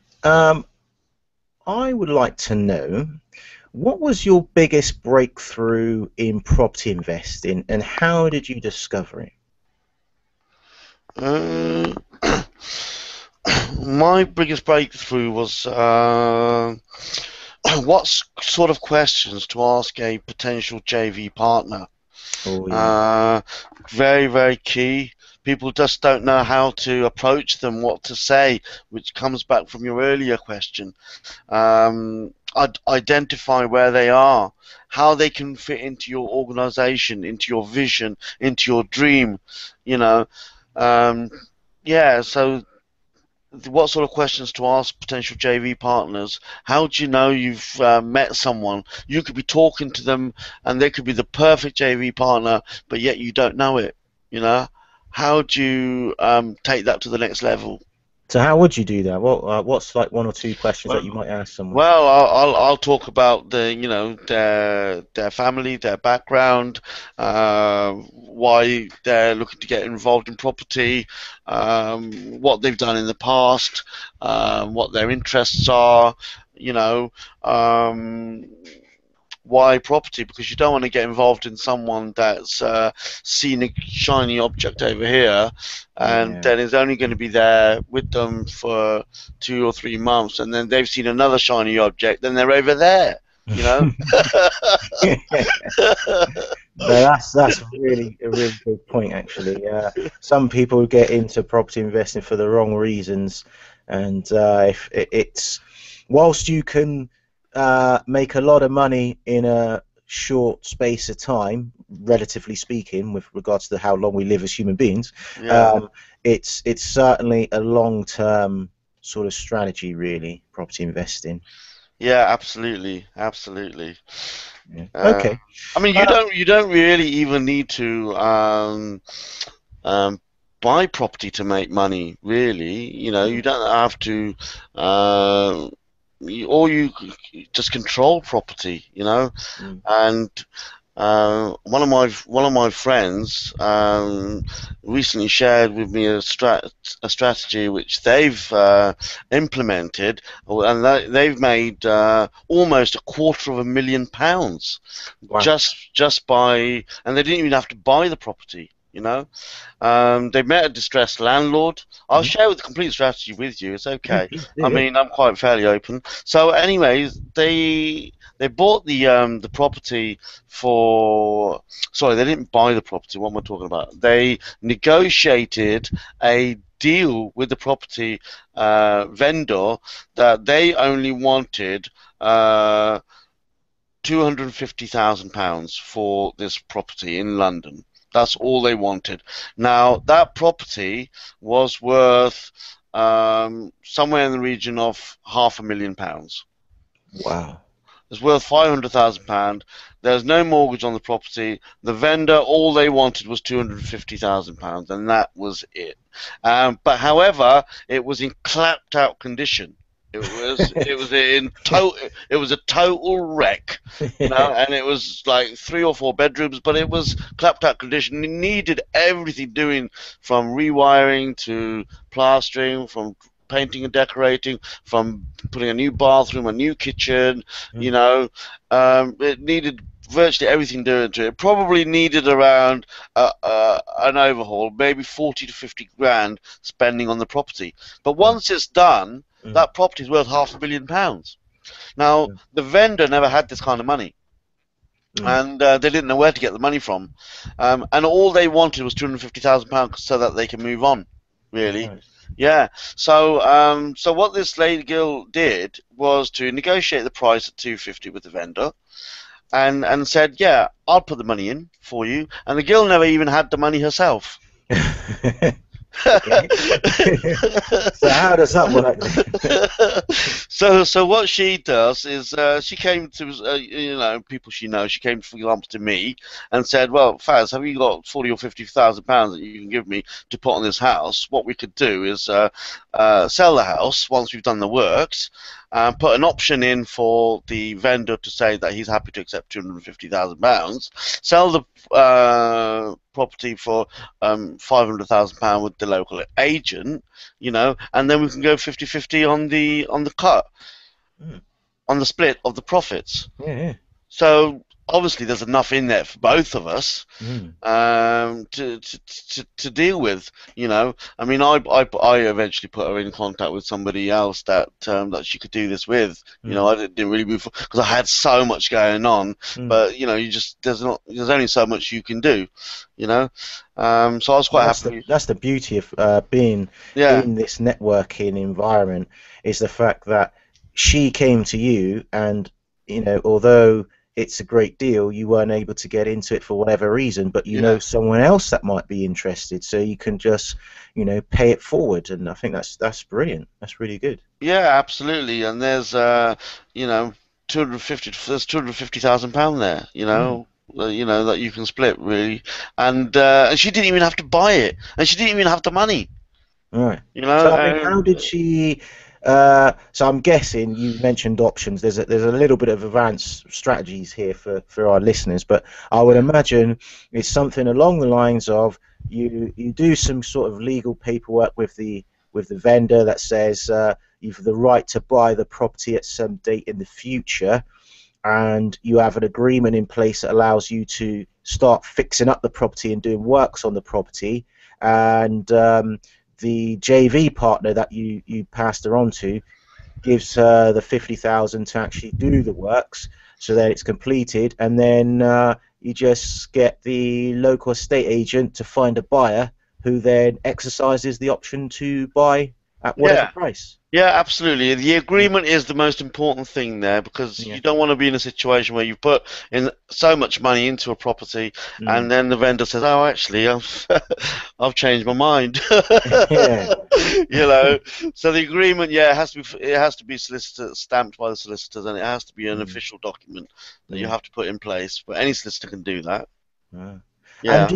I would like to know, what was your biggest breakthrough in property investing, and how did you discover it? Uh, my biggest breakthrough was what sort of questions to ask a potential JV partner. Oh yeah. Very, very key. People just don't know how to approach them, what to say, which comes back from your earlier question. Identify where they are, how they can fit into your organization, into your vision, into your dream. You know, yeah. So what sort of questions to ask potential JV partners? How do you know you've met someone? You could be talking to them, and they could be the perfect JV partner, but yet you don't know it. How do you take that to the next level? So how would you do that? What's like one or two questions that Well, you might ask someone? well, I'll talk about their family, their background, why they're looking to get involved in property, what they've done in the past, what their interests are, you know, um, why property, because you don't want to get involved in someone that's seen a shiny object over here, and Yeah. then is only going to be there with them for 2 or 3 months, and then they've seen another shiny object, then they're over there. you know No, that's really a really good point, actually. Some people get into property investing for the wrong reasons, and if it's whilst you can make a lot of money in a short space of time, relatively speaking, with regards to how long we live as human beings, yeah, um, it's certainly a long-term sort of strategy, really, property investing. yeah, absolutely, absolutely. Yeah. uh, Okay. I mean, you Uh, don't really even need to um, buy property to make money, really. You don't have to. Or you just control property, mm, and one of my friends recently shared with me a strategy which they've implemented, and they've made almost £250,000 wow. just by, and they didn't even have to buy the property. They met a distressed landlord. I'll Mhm. share the complete strategy with you. It's Yeah, okay. please I do. mean, I'm quite fairly open. So, anyways, they bought the property for. Sorry, they didn't buy the property. What am I talking about? They negotiated a deal with the property vendor that they only wanted £250,000 for this property in London. That's all they wanted. Now, that property was worth somewhere in the region of £500,000. Wow. It's worth £500,000. There's no mortgage on the property. The vendor, all they wanted was £250,000, and that was it. But however, it was in clapped out condition. It was a total wreck, and it was like 3 or 4 bedrooms, but it was clapped out condition. It needed everything doing, from rewiring to plastering, from painting and decorating, from putting a new bathroom, a new kitchen. you Mm, know, it needed virtually everything doing to it. It probably needed around an overhaul, maybe 40 to 50 grand spending on the property. But wow. once it's done, Mm, that property is worth £500,000. Now, mm, the vendor never had this kind of money. Mm. and they didn't know where to get the money from, and all they wanted was £250,000 so that they can move on. Really, Right. yeah. So what this lady girl did was to negotiate the price at 250 with the vendor, and said, "Yeah, I'll put the money in for you." And the girl never even had the money herself. Okay. So how does that work then? So what she does is she came to people she knows. She came, for example, to me and said, "Well, Faz, have you got 40 or 50,000 pounds that you can give me to put on this house? What we could do is sell the house once we've done the works, put an option in for the vendor to say that he's happy to accept £250,000, sell the property for £500,000 with the local agent, and then we can go 50-50 on the cut, Mm. on the split of the profits. Yeah, yeah. So obviously there's enough in there for both of us Mm. to deal with. I mean, I eventually put her in contact with somebody else that she could do this with. Mm. I didn't really move because I had so much going on. Mm. But there's only so much you can do. So I was Well, quite happy. that's the beauty of being Yeah, in this networking environment, is the fact that she came to you, and although it's a great deal, you weren't able to get into it for whatever reason, but yeah. someone else that might be interested, so you can just pay it forward, and I think that's brilliant. That's really good. Yeah, absolutely. And there's you know, 250 there's £250,000 there, Mm. that you can split really. And she didn't even have to buy it. And she didn't even have the money, All right. you know, So I mean, how and did she? So I'm guessing you mentioned options. There's a little bit of advanced strategies here for our listeners, but I would yeah. imagine it's something along the lines of you do some sort of legal paperwork with the vendor that says you've the right to buy the property at some date in the future, and you have an agreement in place that allows you to start fixing up the property and doing works on the property, and the JV partner that you passed her on to gives her the 50,000 to actually do the works, so that it's completed, and then you just get the local estate agent to find a buyer who then exercises the option to buy at whatever Yeah. price. Yeah, absolutely. The agreement is the most important thing there because Yeah. you don't want to be in a situation where you put in so much money into a property Mm. and then the vendor says, "Oh, actually, I've I've changed my mind." Yeah. You know. So the agreement, yeah, it has to be solicitor stamped by the solicitors, and it has to be an Mm. official document that you Yeah. have to put in place. But any solicitor can do that. Ah. And Yeah.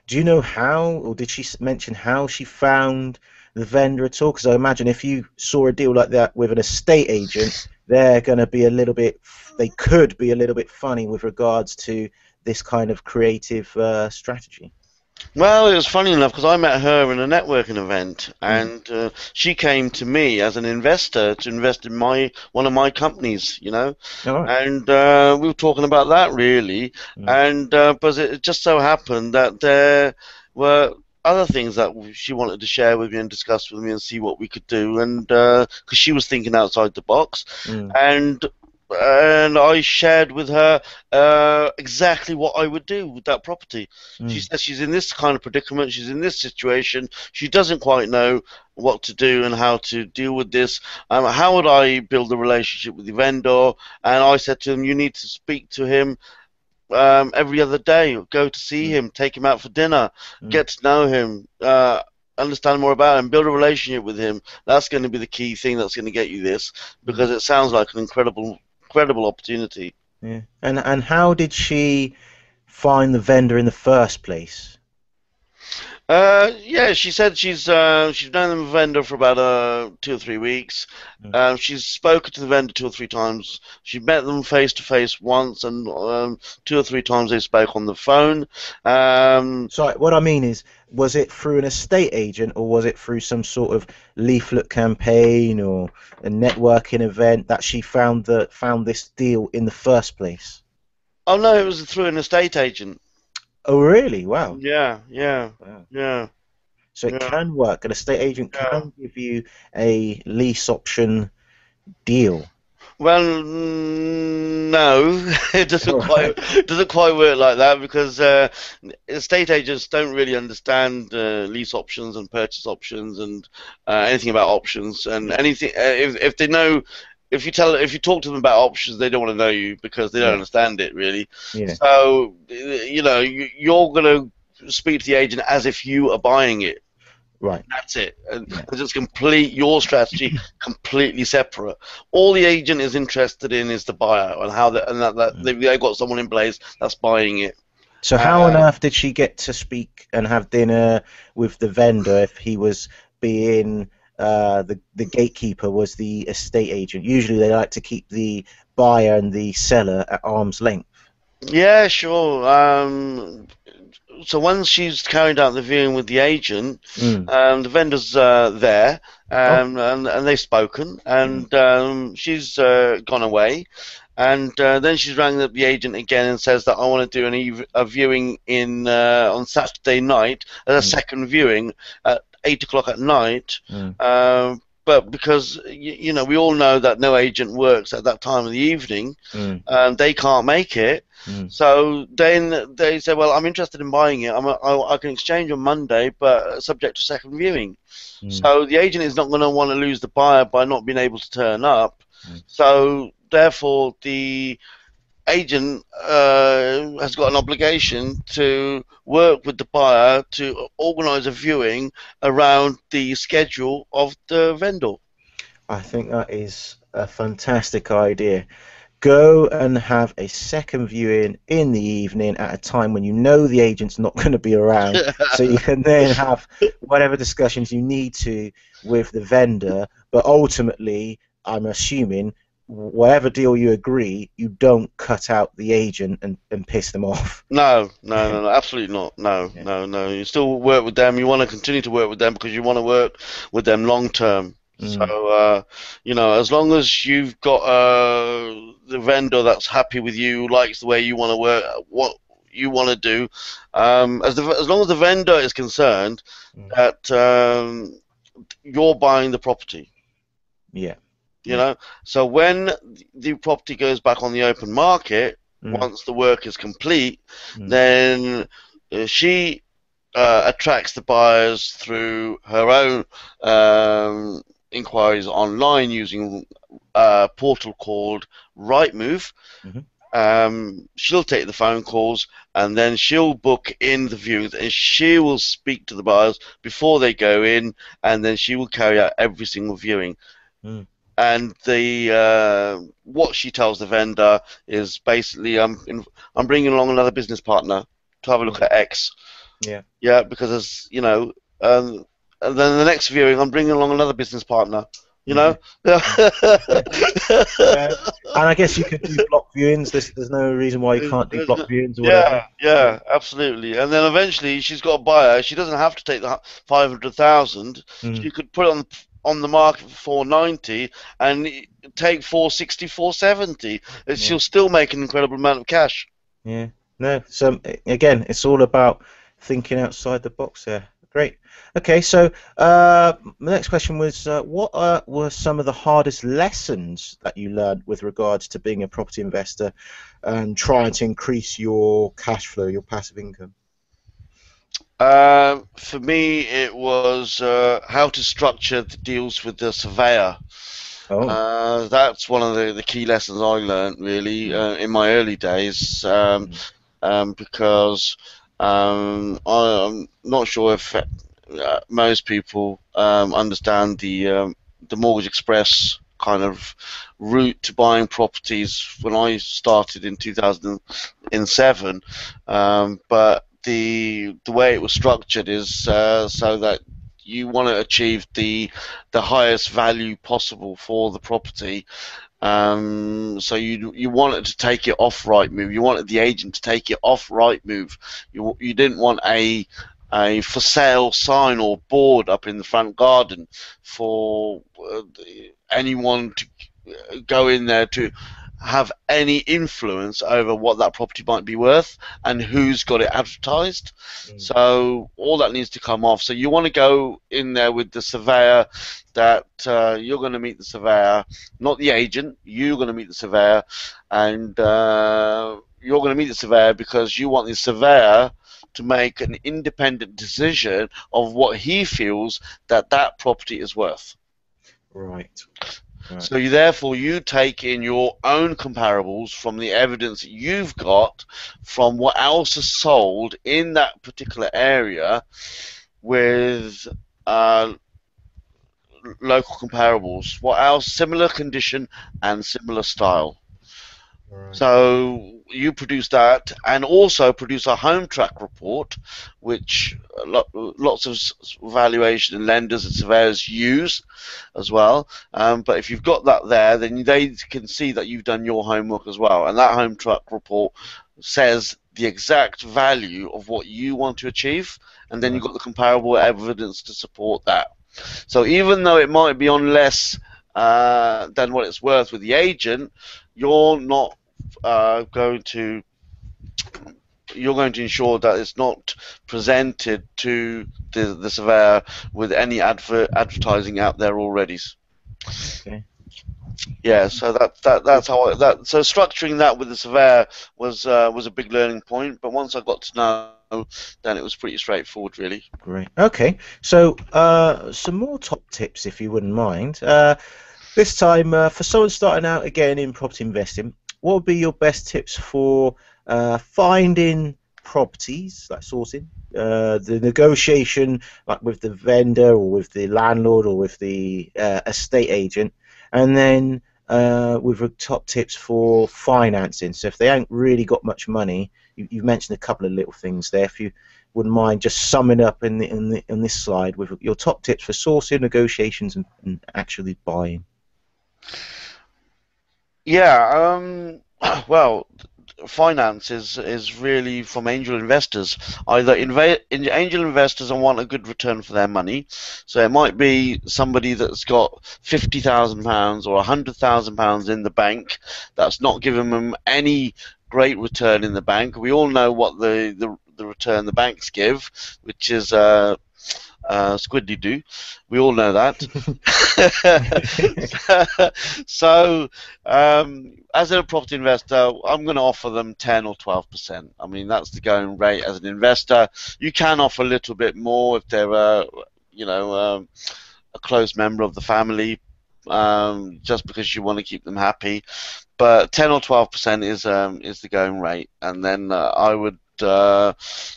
do you know how, or did she mention how she found the vendor at all? Because I imagine if you saw a deal like that with an estate agent, they're going to be a little bit, they could be a little bit funny with regards to this kind of creative strategy. Well, it was funny enough because I met her in a networking event, Mm. and she came to me as an investor to invest in my one of my companies. All right. And we were talking about that really, Mm. and but it just so happened that there were other things that she wanted to share with me and discuss with me and see what we could do, and because she was thinking outside the box, Mm. and I shared with her exactly what I would do with that property. She Mm. says she's in this kind of predicament, she's in this situation, she doesn't quite know what to do and how to deal with this. How would I build a relationship with the vendor? And I said to him, you need to speak to him every other day, go to see Mm. him, take him out for dinner, Mm. get to know him. Understand more about him, build a relationship with him. That's going to be the key thing that's going to get you this, Mm. because it sounds like an incredible opportunity. Yeah. And how did she find the vendor in the first place? Yeah, she said she's known the vendor for about 2 or 3 weeks. Mm. She's spoken to the vendor 2 or 3 times. She met them face to face once, and 2 or 3 times they spoke on the phone. Um, Sorry, what I mean is, was it through an estate agent, or was it through some sort of leaflet campaign or a networking event that she found this deal in the first place? oh no, it was through an estate agent. Oh, really? Wow. Yeah, yeah, Wow. yeah, So it yeah. can work. An estate agent Yeah. can give you a lease option deal. Well, no, it doesn't quite work like that because estate agents don't really understand lease options and purchase options and anything about options and anything. If they know, if you talk to them about options, they don't want to know you because they don't Yeah, understand it really. yeah, So you're gonna speak to the agent as if you are buying it. right. That's it. And Yeah. it's complete your strategy, completely separate. All the agent is interested in is the buyer and how that Mm. they've got someone in place that's buying it. So how on Uh, earth did she get to speak and have dinner with the vendor if he was being the gatekeeper was the estate agent? Usually they like to keep the buyer and the seller at arm's length. yeah, sure. So once she's carried out the viewing with the agent, Mm. the vendor's there, Oh. and they've spoken, Mm. and she's gone away, and then she's rang up the agent again and says that I want to do a viewing in on Saturday night, a Mm. second viewing at 8 o'clock at night. Mm. But because we all know that no agent works at that time of the evening, Mm. they can't make it. Mm. So then they say, "Well, I'm interested in buying it. I can exchange on Monday, but subject to second viewing." Mm. So the agent is not going to want to lose the buyer by not being able to turn up. Mm. So therefore, the agent has got an obligation to work with the buyer to organise a viewing around the schedule of the vendor. I think that is a fantastic idea. Go and have a second viewing in the evening at a time when you know the agent's not going to be around, so you can then have whatever discussions you need to with the vendor. But ultimately, I'm assuming whatever deal you agree, you don't cut out the agent and piss them off. No, no, no, no, absolutely not. No, Yeah. no, no. You still work with them. You want to continue to work with them because you want to work with them long term. So, Mm. as long as you've got the vendor that's happy with you, likes the way you want to work, what you want to do, as long as the vendor is concerned Mm. that you're buying the property, Yeah. you Yeah. know. So when the property goes back on the open market, Mm. once the work is complete, Mm. then she attracts the buyers through her own inquiries online using a portal called Rightmove. Mhm. She'll take the phone calls and then she'll book in the viewings and she will speak to the buyers before they go in and then she will carry out every single viewing. Mm. And the what she tells the vendor is basically I'm bringing along another business partner to have a look Mm. at X. Yeah. Yeah, because as and then the next viewing, I'm bringing along another business partner. You Mhm. know. Yeah. Yeah. And I guess you could do block viewings. There's no reason why you can't do block viewings or whatever. Yeah, Yeah. yeah, absolutely. And then eventually, she's got a buyer. She doesn't have to take the 500,000. Mm. She could put it on the market for 490 and take 460, 470. Yeah. She'll still make an incredible amount of cash. Yeah. No. So again, it's all about thinking outside the box there. Great. Okay. So my next question was, what were some of the hardest lessons that you learned with regards to being a property investor and trying to increase your cash flow, your passive income? For me, it was how to structure the deals with the surveyor. Oh. That's one of the key lessons I learned really Mm. in my early days, Mm. because I'm not sure if most people understand the Mortgage Express kind of route to buying properties when I started in 2007, but the way it was structured is so that you want to achieve the highest value possible for the property. So you wanted to take it off Rightmove. You wanted the agent to take it off Rightmove. You didn't want a for sale sign or board up in the front garden for anyone to go in there to have any influence over what that property might be worth and who's got it advertised. So all that needs to come off. So you want to go in there with the surveyor that you're going to meet the surveyor, not the agent. You're going to meet the surveyor, and you're going to meet the surveyor because you want the surveyor to make an independent decision of what he feels that that property is worth. Right. So therefore you take in your own comparables from the evidence that you've got from what else is sold in that particular area with local comparables. What else? Similar condition and similar style. Right. So you produce that, and also produce a home track report, which lots of valuation and lenders and surveyors use as well. But if you've got that there, then they can see that you've done your homework as well. And that home track report says the exact value of what you want to achieve, and then you've got the comparable evidence to support that. So even though it might be on less than what it's worth with the agent, you're not going to ensure that it's not presented to the surveyor with any advertising out there already. Okay. Yeah, so that's how so structuring that with the surveyor was a big learning point. But once I got to know, then it was pretty straightforward, really. Great. Okay. So some more top tips, if you wouldn't mind. This time, for someone starting out again in property investing, what would be your best tips for finding properties, like sourcing, the negotiation, like with the vendor or with the landlord or with the estate agent, and then with top tips for financing? So if they ain't really got much money, you've mentioned a couple of little things there. If you wouldn't mind just summing up in this slide with your top tips for sourcing, negotiations, and actually buying. Yeah, well, finance is really from angel investors. Either angel investors and want a good return for their money, so it might be somebody that's got £50,000 or £100,000 in the bank that's not giving them any great return in the bank. We all know what the return the banks give, which is squiddly do. We all know that. So, as a property investor, I'm going to offer them 10 or 12%. I mean, that's the going rate as an investor. You can offer a little bit more if they're, a close member of the family, just because you want to keep them happy. But 10 or 12% is the going rate, and then I would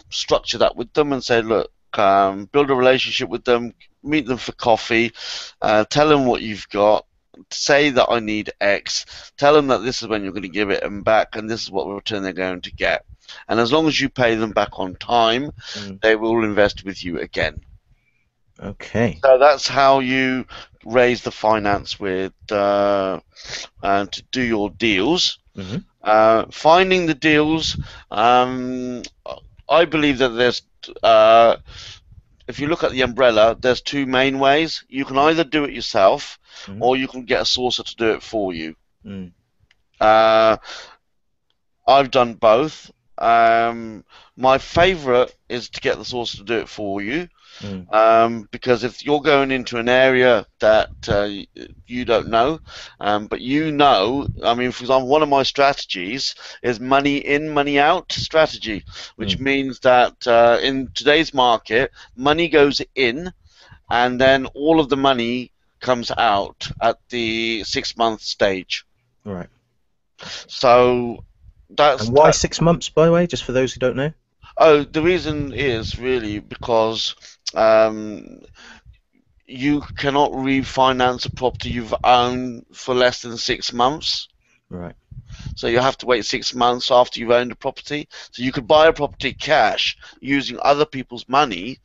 structure that with them and say, look, build a relationship with them, meet them for coffee, tell them what you've got, say that I need X, tell them that this is when you're going to give it them back and this is what return they're going to get. And as long as you pay them back on time, they will invest with you again. Okay. So that's how you raise the finance with to do your deals. Finding the deals, I believe that there's if you look at the umbrella, there's two main ways. You can either do it yourself, or you can get a sourcer to do it for you. I've done both. My favorite is to get the sourcer to do it for you, because if you're going into an area that you don't know, but you know, I mean, for example, one of my strategies is money in, money out strategy, which means that in today's market, money goes in, and then all of the money comes out at the 6-month stage. Right. So that's. And why 6 months, by the way, just for those who don't know? Oh, the reason is really because you cannot refinance a property you've owned for less than 6 months. Right. So you have to wait 6 months after you've owned a property. So you could buy a property cash using other people's money,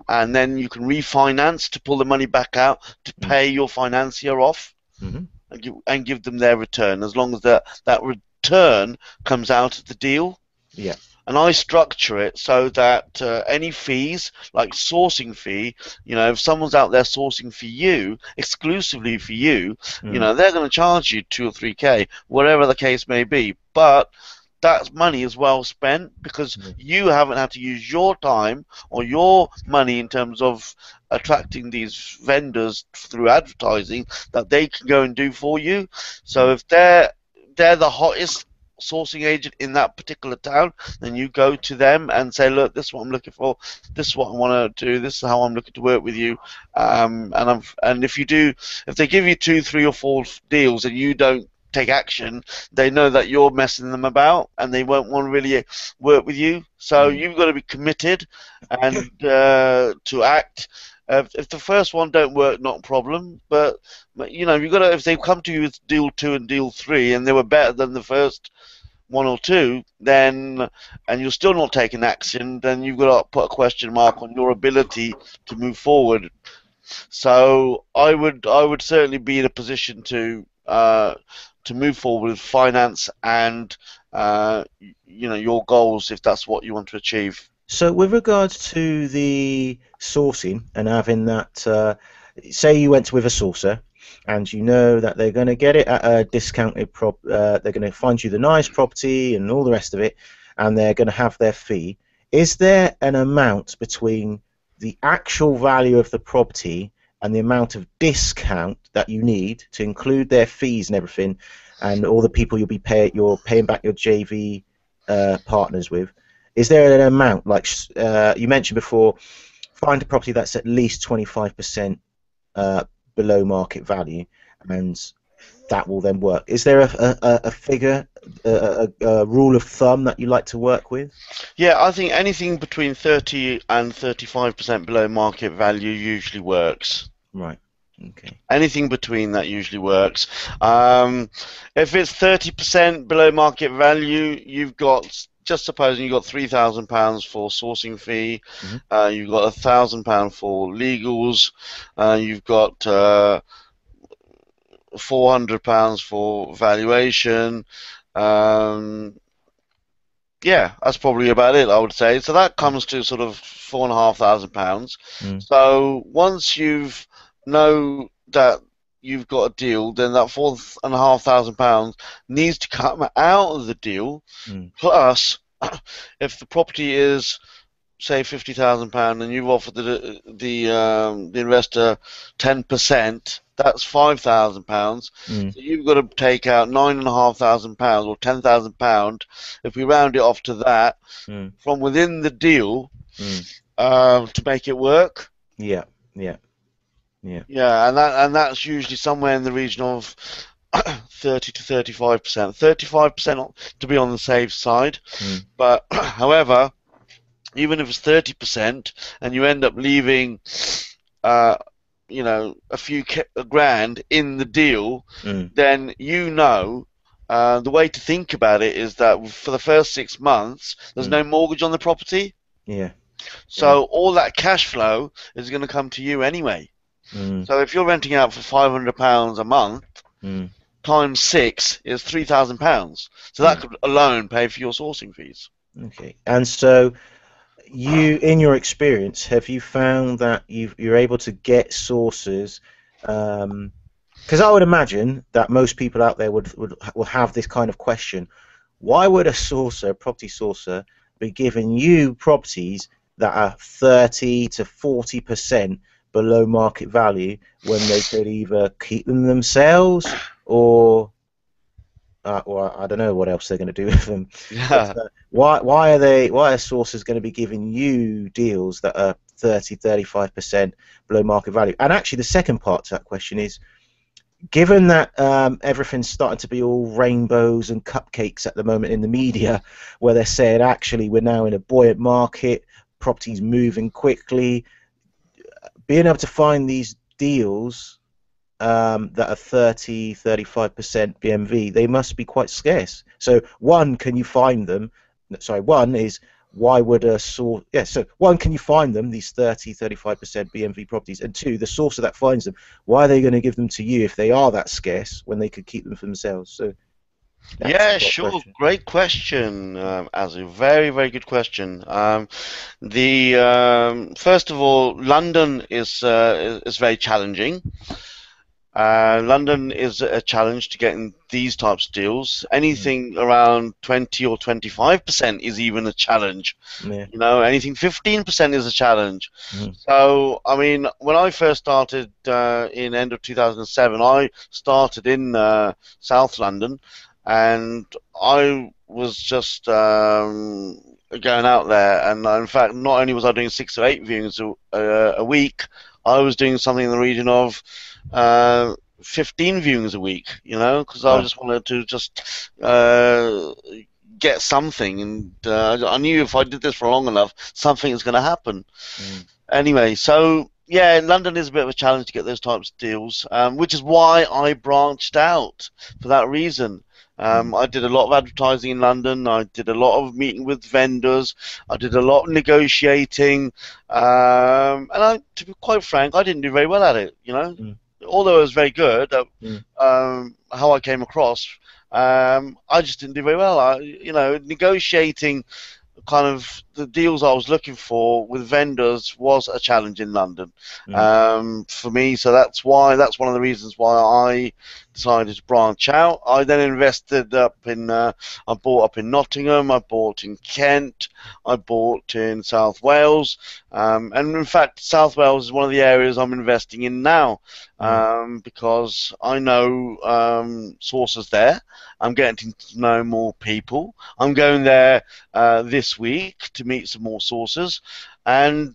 and then you can refinance to pull the money back out to pay your financier off, and give them their return, as long as that return comes out of the deal. Yeah. and I structure it so that any fees, like sourcing fee, if someone's out there sourcing for you, exclusively for you, Mm. they're going to charge you 2 or 3K, whatever the case may be. But that money is well spent because Yeah. you haven't had to use your time or your money in terms of attracting these vendors through advertising that they can go and do for you. So Mm. if they're the hottest sourcing agent in that particular town, then you go to them and say, look, this is what I'm looking for, this is what I want to do, this is how I'm looking to work with you. And if they give you 2, 3, or 4 deals and you don't take action, they know that you're messing them about and they won't want to really work with you. So Mm. you've got to be committed and to act. If the first one don't work, not a problem. But you've got to. If they come to you with deal 2 and deal 3, and they were better than the first 1 or 2, then and you're still not taking action, then you've got to put a question mark on your ability to move forward. So I would certainly be in a position to move forward with finance and your goals if that's what you want to achieve. So with regards to the sourcing and having that, say you went with a sourcer and you know that they're going to get it at a discounted they're going to find you the nice property and all the rest of it, and they're going to have their fee. Is there an amount between the actual value of the property and the amount of discount that you need to include their fees and everything, and all the people you're paying back your JV partners with? Is there an amount, like you mentioned before, find a property that's at least 25% below market value, and that will then work? Is there a figure, a rule of thumb that you like to work with? Yeah, I think anything between 30 and 35% below market value usually works. Right. Okay. Anything between that usually works. If it's 30% below market value, you've got, just supposing you've got £3,000 for sourcing fee, Mm-hmm. you've got £1,000 for legals, you've got £400 for valuation. Um, yeah, that's probably about it, I would say. So that comes to sort of £4,500. Mm. So once you've know that you've got a deal, then that £4,500 needs to come out of the deal. Mm. Plus, if the property is say £50,000 and you've offered the investor 10%, that's £5,000. Mm. So you've got to take out £9,500 or £10,000, if we round it off to that, Mm. from within the deal Mm. to make it work. Yeah. Yeah. Yeah. Yeah, and that's usually somewhere in the region of 30 to 35%. 35% to be on the safe side. Mm. But however, even if it's 30% and you end up leaving, a few grand in the deal, Mm. then the way to think about it is that for the first 6 months, there's Mm. no mortgage on the property. Yeah. So all that cash flow is going to come to you anyway. Mm. So if you're renting out for £500 a month, Mm. times 6 is £3,000. So that Yeah. could alone pay for your sourcing fees. Okay. And so, in your experience, have you found that you're able to get sources? Because I would imagine that most people out there will have this kind of question: why would a property sourcer, be giving you properties that are 30 to 40% below market value when they could either keep them themselves or I don't know what else they're going to do with them. But, Yeah. why are sources going to be giving you deals that are 35% below market value? And actually, the second part to that question is, given that everything's starting to be all rainbows and cupcakes at the moment in the media, where they're saying actually we're now in a buoyant market, properties moving quickly, being able to find these deals that are 30, 35% BMV, they must be quite scarce. So one, can you find them? Sorry, one is, why would a source? Yeah, so one, can you find them, these 30, 35% BMV properties? And two, the sourcer that finds them, why are they going to give them to you if they are that scarce when they could keep them for themselves? So That's the Yeah, top sure. question. Great question, as a very, very good question. The First of all, London is very challenging. London is a challenge to getting these types of deals. Mm. Anything around 20 or 25% is even a challenge. Yeah. Anything 15% is a challenge. Mm. So, I mean, when I first started in end of 2007, I started in South London, and I was just going out there. And in fact, not only was I doing 6 or 8 viewings a week, I was doing something in the region of uh, 15 viewings a week, because I Wow. just wanted to just get something, and I knew if I did this for long enough, something is going to happen. Mm. Anyway, so yeah, London is a bit of a challenge to get those types of deals, which is why I branched out for that reason. Mm. I did a lot of advertising in London. I did a lot of meeting with vendors. I did a lot of negotiating, and to be quite frank, I didn't do very well at it. Mm. Although it was very good, Mm. how I came across, I just didn't do very well. Negotiating kind of the deals I was looking for with vendors was a challenge in London, Mm. for me. So that's one of the reasons why I decided to branch out. I then invested I bought up in Nottingham, I bought in Kent, I bought in South Wales, and in fact, South Wales is one of the areas I'm investing in now, Mm. because I know sources there. I'm getting to know more people. I'm going there this week to meet some more sources, and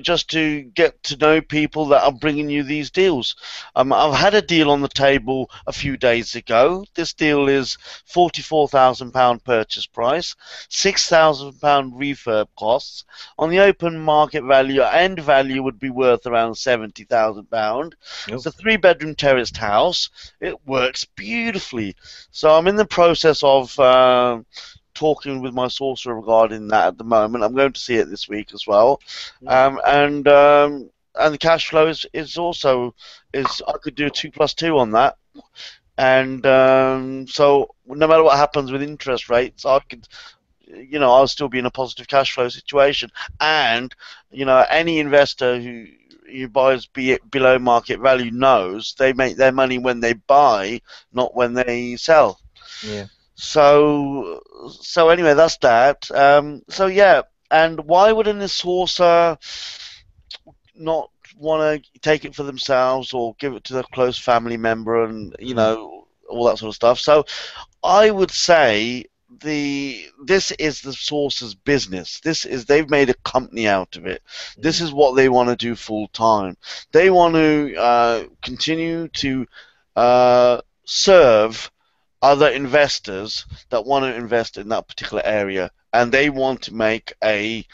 just to get to know people that are bringing you these deals. I've had a deal on the table a few days ago. This deal is £44,000 purchase price, £6,000 refurb costs. On the open market value, end value would be worth around £70,000. It's Oh. a three-bedroom terraced house. It works beautifully. So I'm in the process of talking with my sourcer regarding that at the moment. I'm going to see it this week as well, Mm. and the cash flow is also is I could do 2+2 on that, and so no matter what happens with interest rates, I could. I'll still be in a positive cash flow situation, and any investor who buys be it below market value knows they make their money when they buy, not when they sell. Yeah. So anyway, that's that. So yeah, and why wouldn't a sourcer not want to take it for themselves or give it to their close family member, and Mm. all that sort of stuff? So I would say this is the source's business. They've made a company out of it. This Mm. is what they want to do full time. They want to continue to serve other investors that want to invest in that particular area, and they want to make a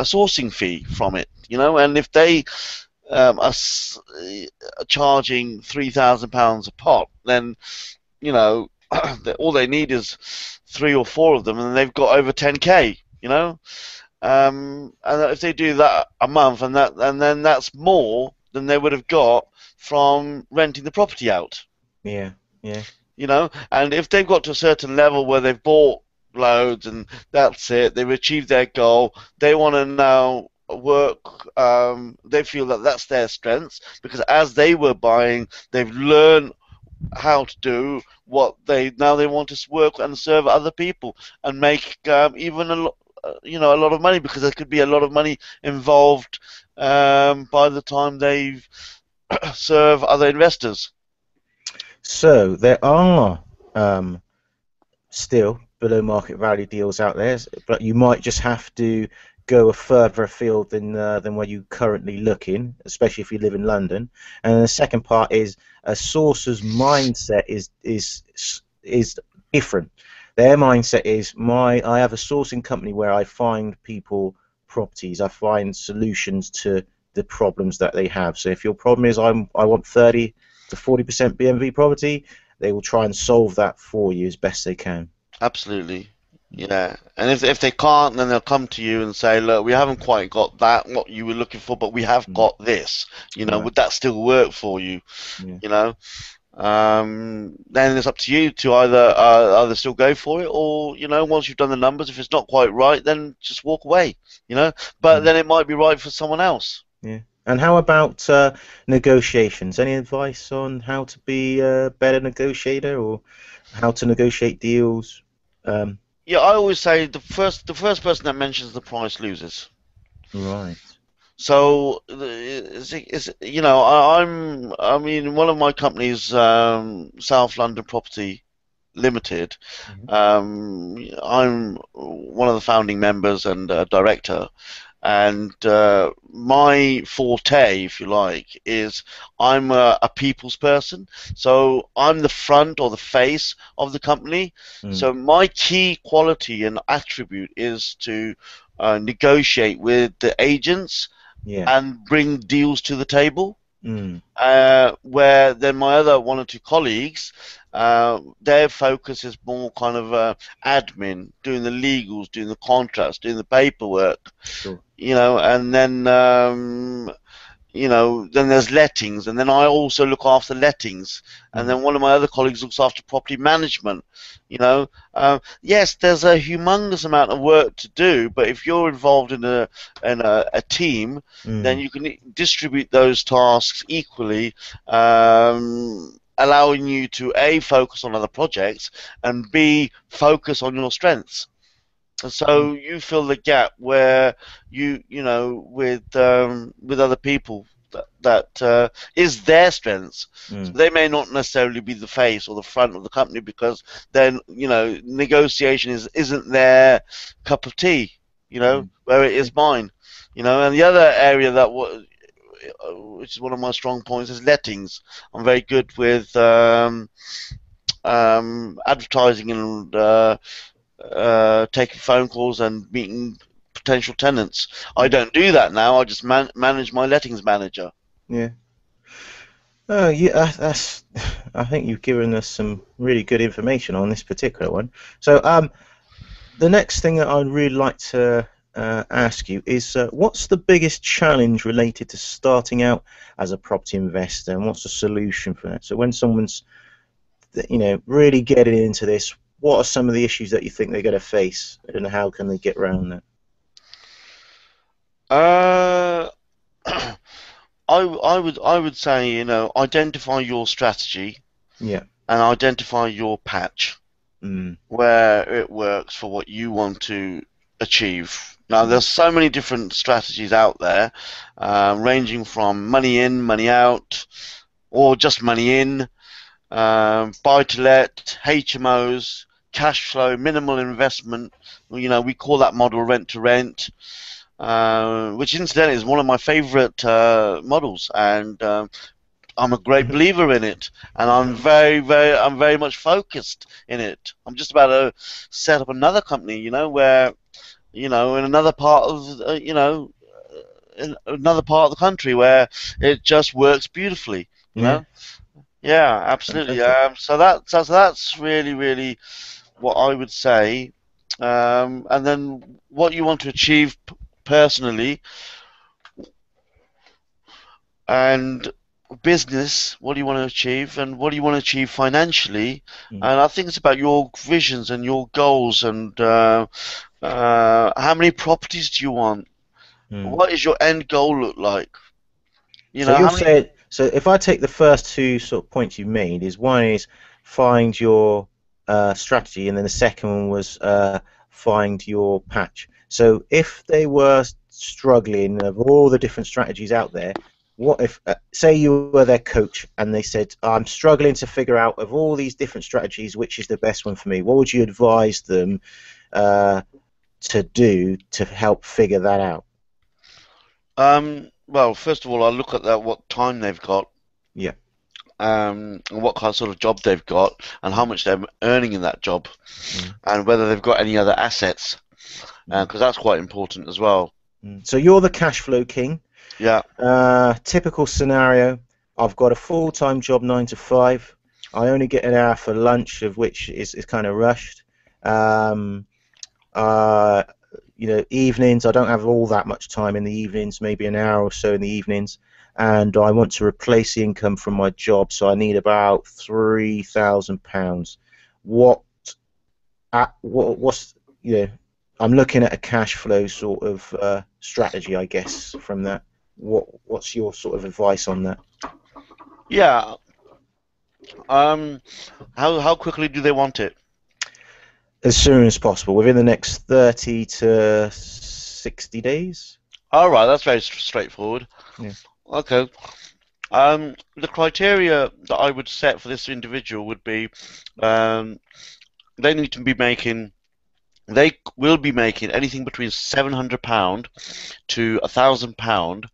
sourcing fee from it. And if they are charging £3,000 a pop, then you know all they need is three or four of them, and they've got over 10k. And if they do that a month, and then that's more than they would have got from renting the property out. Yeah. Yeah. And if they've got to a certain level where they've bought loads and that's it, they've achieved their goal, they want to now work, they feel that that's their strengths, because as they were buying, they've learned how to do what they want to work and serve other people and make even a lot of money, because there could be a lot of money involved by the time they've serve other investors. So there are um, still below market value deals out there, but you might just have to go a further afield than where you currently looking, especially if you live in London. And the second part is a sourcer's mindset is different. Their mindset is I have a sourcing company where I find people properties, I find solutions to the problems that they have. So if your problem is I want 30 to 40% BMV property, they will try and solve that for you as best they can. Absolutely. Yeah. And if they can't, then they'll come to you and say, look, we haven't quite got that, what you were looking for, but we have Mm. got this. Right. Would that still work for you? Yeah. You know? then it's up to you to either still go for it, or once you've done the numbers, if it's not quite right, then just walk away. But Mm, then it might be right for someone else. yeah. And how about negotiations? Any advice on how to be a better negotiator or how to negotiate deals? Um, Yeah, I always say the first person that mentions the price loses. right. So I mean, one of my companies, South London Property Limited. Mhm. I'm one of the founding members and director, and my forte, if you like, is I'm a people's person. So I'm the front or the face of the company. Mm, So my key quality and attribute is to negotiate with the agents yeah. and bring deals to the table. Mm, Where then my other one or two colleagues, their focus is more kind of admin, doing the legals, doing the contracts, doing the paperwork, sure. and then there's lettings, and then I also look after lettings, and Mm, then one of my other colleagues looks after property management. Yes, there's a humongous amount of work to do, but if you're involved in a team, then mm, you can distribute those tasks equally, allowing you to A, focus on other projects, and B, focus on your strengths. And mm, so you fill the gap where with other people that is their strengths. So mm, they may not necessarily be the face or the front of the company, because then negotiation isn't their cup of tea. mm. Where it Okay. is mine. And the other area which is one of my strong points, is lettings. I'm very good with advertising and taking phone calls and meeting potential tenants. I Yeah. don't do that now. I just manage my lettings manager. Yeah. Oh, yeah. That's. I think you've given us some really good information on this particular one. So, the next thing that I'd really like to ask you is, what's the biggest challenge related to starting out as a property investor, and what's the solution for that? So, when someone's, really getting into this, what are some of the issues that you think they're going to face, and how can they get around that? Uh, I would say, identify your strategy Yeah. and identify your patch Mm, where it works for what you want to achieve. Now, mm, there's so many different strategies out there, ranging from money in, money out, or just money in, buy to let, HMOs, cash flow, minimal investment. We call that model rent to rent, which incidentally is one of my favorite models, and I'm a great mhm, believer in it, and I'm very much focused in it. I'm just about to set up another company, where in another part of in another part of the country where it just works beautifully. You yeah. know. Yeah, absolutely. Fantastic. So that's really, really what I would say. And then what you want to achieve personally and business, what do you want to achieve, and what do you want to achieve financially? Mm, And I think it's about your visions and your goals, and how many properties do you want? mm. What is your end goal look like? So you're How many? saying, so if I take the first two sort of points you made, is one is find your strategy, and then the second one was find your patch. So if they were struggling of all the different strategies out there, what if, say you were their coach and they said, I'm struggling to figure out of all these different strategies, which is the best one for me? What would you advise them uh, to do to help figure that out? Well, first of all, I look at what time they've got, Yeah. and what kind of sort of job they've got, and how Mm, much they're earning in that job, mm, and whether they've got any other assets, mm, because that's quite important as well. mm. So you're the cash flow king. Yeah. Typical scenario. I've got a full-time job, 9 to 5. I only get an hour for lunch, of which is kind of rushed. Um, uh, evenings. I don't have all that much time in the evenings. Maybe an hour or so in the evenings. and I want to replace the income from my job, so I need about £3,000. What's I'm looking at a cash flow sort of strategy, I guess, from that. What's your sort of advice on that? Yeah. How quickly do they want it? As soon as possible, within the next 30 to 60 days. All right, that's very straightforward. Yeah. Okay. The criteria that I would set for this individual would be, they need to be making, they will be making anything between £700 to £1,000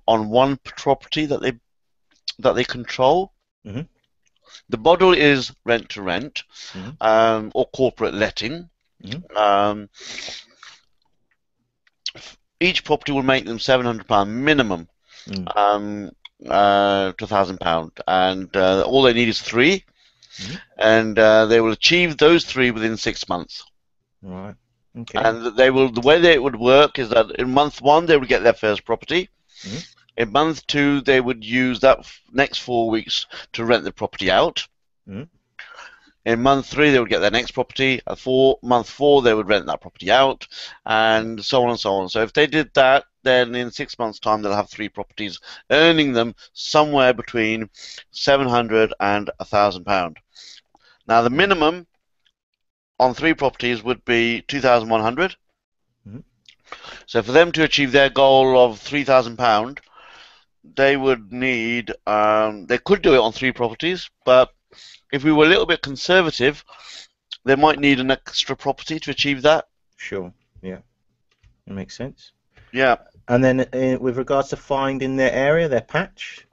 on one property that they control. Mm-hmm. The model is rent to rent, Mm-hmm. or corporate letting. Mm-hmm. Each property will make them £700 minimum, to £1,000, and all they need is three, and they will achieve those three within 6 months. Right. Okay. And they will. The way that it would work is that in month one they would get their first property. Mm-hmm. In month two they would use that next 4 weeks to rent the property out. Mm-hmm. In month three they would get their next property. At month four they would rent that property out, and so on and so on. So if they did that, then in 6 months' time they'll have three properties, earning them somewhere between £700 and £1,000. Now the minimum on three properties would be 2,100. Mm-hmm. So for them to achieve their goal of £3,000, they would need, they could do it on three properties, but if we were a little bit conservative, they might need an extra property to achieve that. Sure. Yeah. That makes sense. Yeah. And then with regards to finding their area, their patch?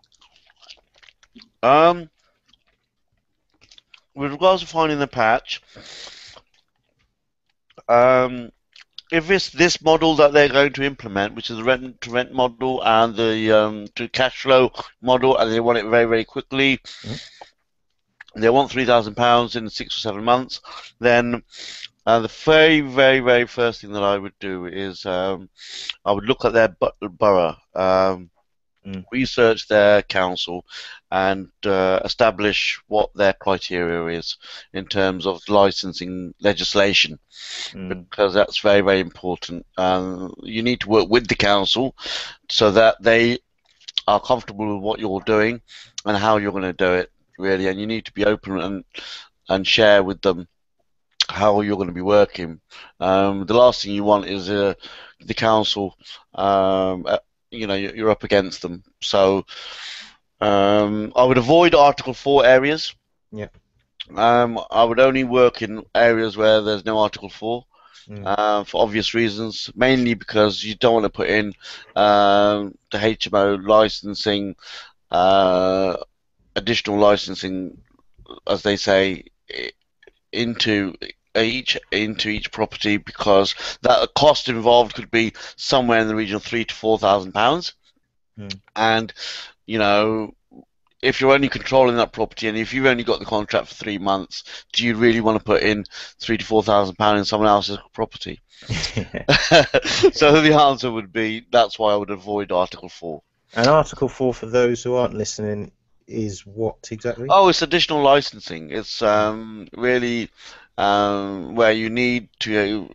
With regards to finding the patch, if it's this model that they're going to implement, which is the rent-to-rent model and the to cash flow model, and they want it very, very quickly, they want £3,000 in 6 or 7 months, then the very, very, very first thing that I would do is I would look at their borough, research their council, and establish what their criteria is in terms of licensing legislation, because that's very, very important. You need to work with the council so that they are comfortable with what you're doing and how you're going to do it, really, and you need to be open and share with them how you're going to be working. The last thing you want is the council, you're up against them. So I would avoid Article 4 areas. Yeah. I would only work in areas where there's no Article 4, for obvious reasons, mainly because you don't want to put in the HMO licensing, additional licensing, as they say, into each property, because that cost involved could be somewhere in the region of £3,000 to £4,000, and if you're only controlling that property, and if you've only got the contract for 3 months, do you really want to put in £3,000 to £4,000 in someone else's property? So the answer would be, that's why I would avoid Article 4. And Article 4, for those who aren't listening, is what exactly? Oh, it's additional licensing. It's really where you need to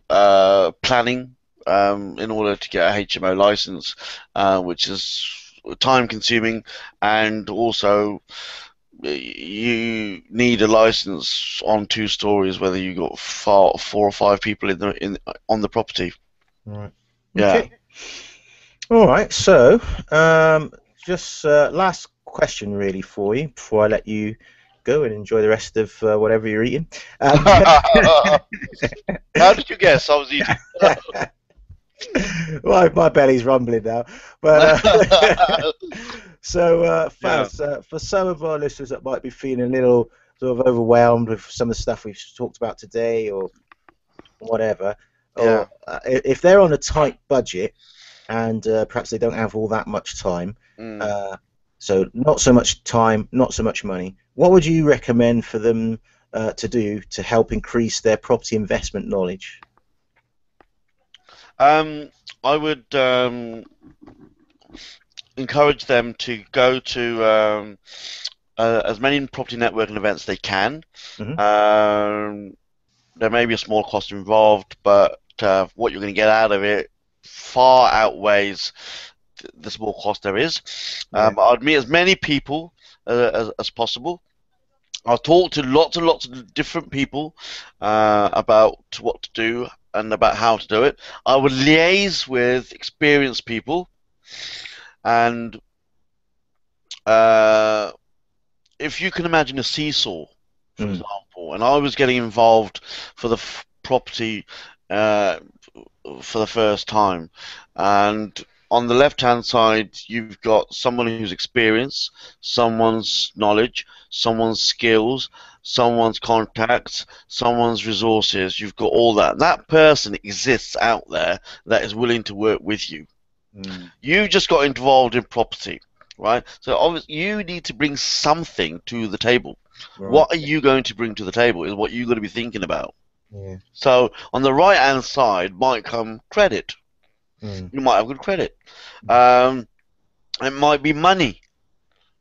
planning in order to get a HMO license, which is time consuming, and also you need a license on 2 stories, whether you got 4 or 5 people on the property. Right. Yeah. Okay. All right. So just last question really for you before I let you go and enjoy the rest of whatever you're eating. How did you guess I was eating? Well, my belly's rumbling now. But so, Faz, for some of our listeners that might be feeling a little sort of overwhelmed with some of the stuff we've talked about today, or whatever, or if they're on a tight budget and perhaps they don't have all that much time, so not so much time, not so much money, what would you recommend for them to do to help increase their property investment knowledge? I would, encourage them to go to as many property networking events they can. Hmm. There may be a small cost involved, but what you're going to get out of it far outweighs the small cost there is. Yeah. I'd meet as many people as possible. I'll talk to lots and lots of different people about what to do and about how to do it. I would liaise with experienced people, and uh, if you can imagine a seesaw, for Mm. example, and I was getting involved for the property uh, for the first time, and on the left-hand side, you've got someone who's experienced, someone's knowledge, someone's skills, someone's contacts, someone's resources. You've got all that. That person exists out there that is willing to work with you. Mm. You just got involved in property, right? So obviously you need to bring something to the table. Right. What are you going to bring to the table is what you're going to be thinking about. Yeah. So on the right hand side might come credit. Mm. You might have good credit. It might be money.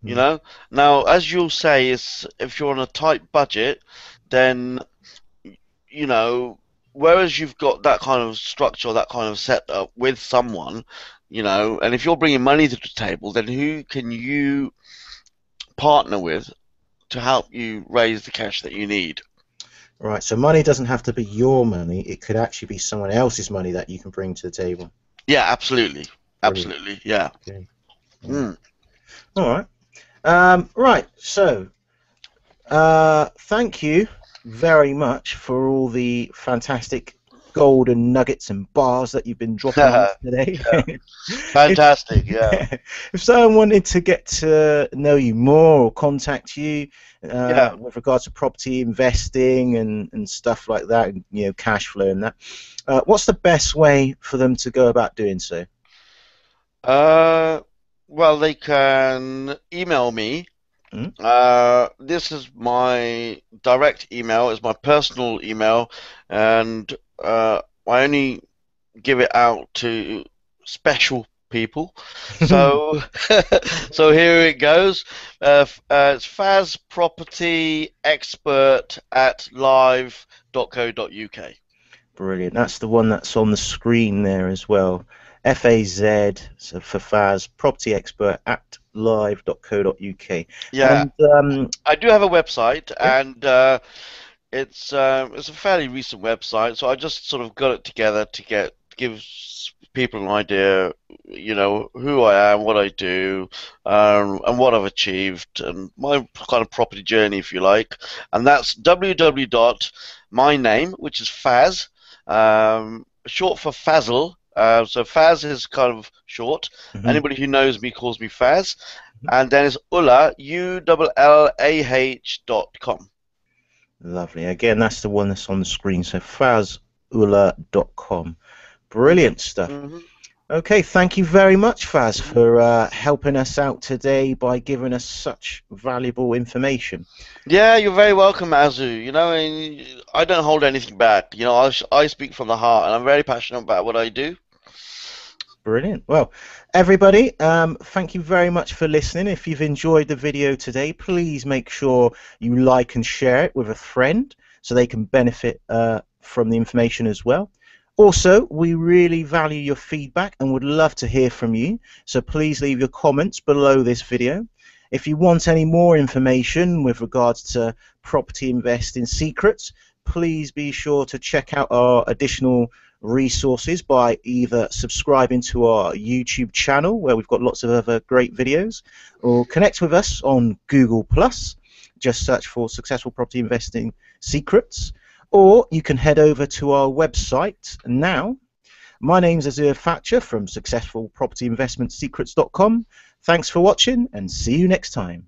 You Mm. know. Now, as you'll say, is if you're on a tight budget, then you know. Whereas you've got that kind of structure, that kind of setup with someone, you know, and if you're bringing money to the table, then who can you partner with to help you raise the cash that you need? Right. So money doesn't have to be your money. It could actually be someone else's money that you can bring to the table. Yeah, absolutely, Brilliant. absolutely, yeah. Okay. Yeah. Mm. All right. Right. So, thank you very much for all the fantastic golden nuggets and bars that you've been dropping on us today. Fantastic, yeah. If someone wanted to get to know you more or contact you Yeah. with regards to property investing and stuff like that, and you know, cash flow and that, what's the best way for them to go about doing so? Well, they can email me. Mm? This is my direct email, it's my personal email, and I only give it out to special people. So, so here it goes. It's fazpropertyexpert@live.co.uk. Brilliant. That's the one that's on the screen there as well. FAZ, so for Faz, property expert at live.co.uk. Yeah, And I do have a website, yeah, and it's a fairly recent website, so I just sort of got it together to give people an idea, you know, who I am, what I do, and what I've achieved, and my kind of property journey, if you like. And that's www.myname, which is Faz, short for Fazal. So Faz is kind of short. mhm, Anybody who knows me calls me Faz. And then it's Ullah, ULLAH.com. lovely. Again, that's the one that's on the screen. So fazullah.com. Brilliant stuff. Mm-hmm. Okay, thank you very much, Faz, for helping us out today by giving us such valuable information. Yeah, you're very welcome, Azu. You know, and I don't hold anything back. You know, I speak from the heart, and I'm very passionate about what I do. Brilliant. Well, everybody, thank you very much for listening. If you've enjoyed the video today, please make sure you like and share it with a friend so they can benefit from the information as well. Also, we really value your feedback and would love to hear from you, so please leave your comments below this video. If you want any more information with regards to property investing secrets, please be sure to check out our additional resources by either subscribing to our YouTube channel, where we've got lots of other great videos, or connect with us on Google+. Just search for Successful Property Investing Secrets. Or you can head over to our website now. My name's Azir Thatcher from SuccessfulPropertyInvestmentSecrets.com. Thanks for watching and see you next time.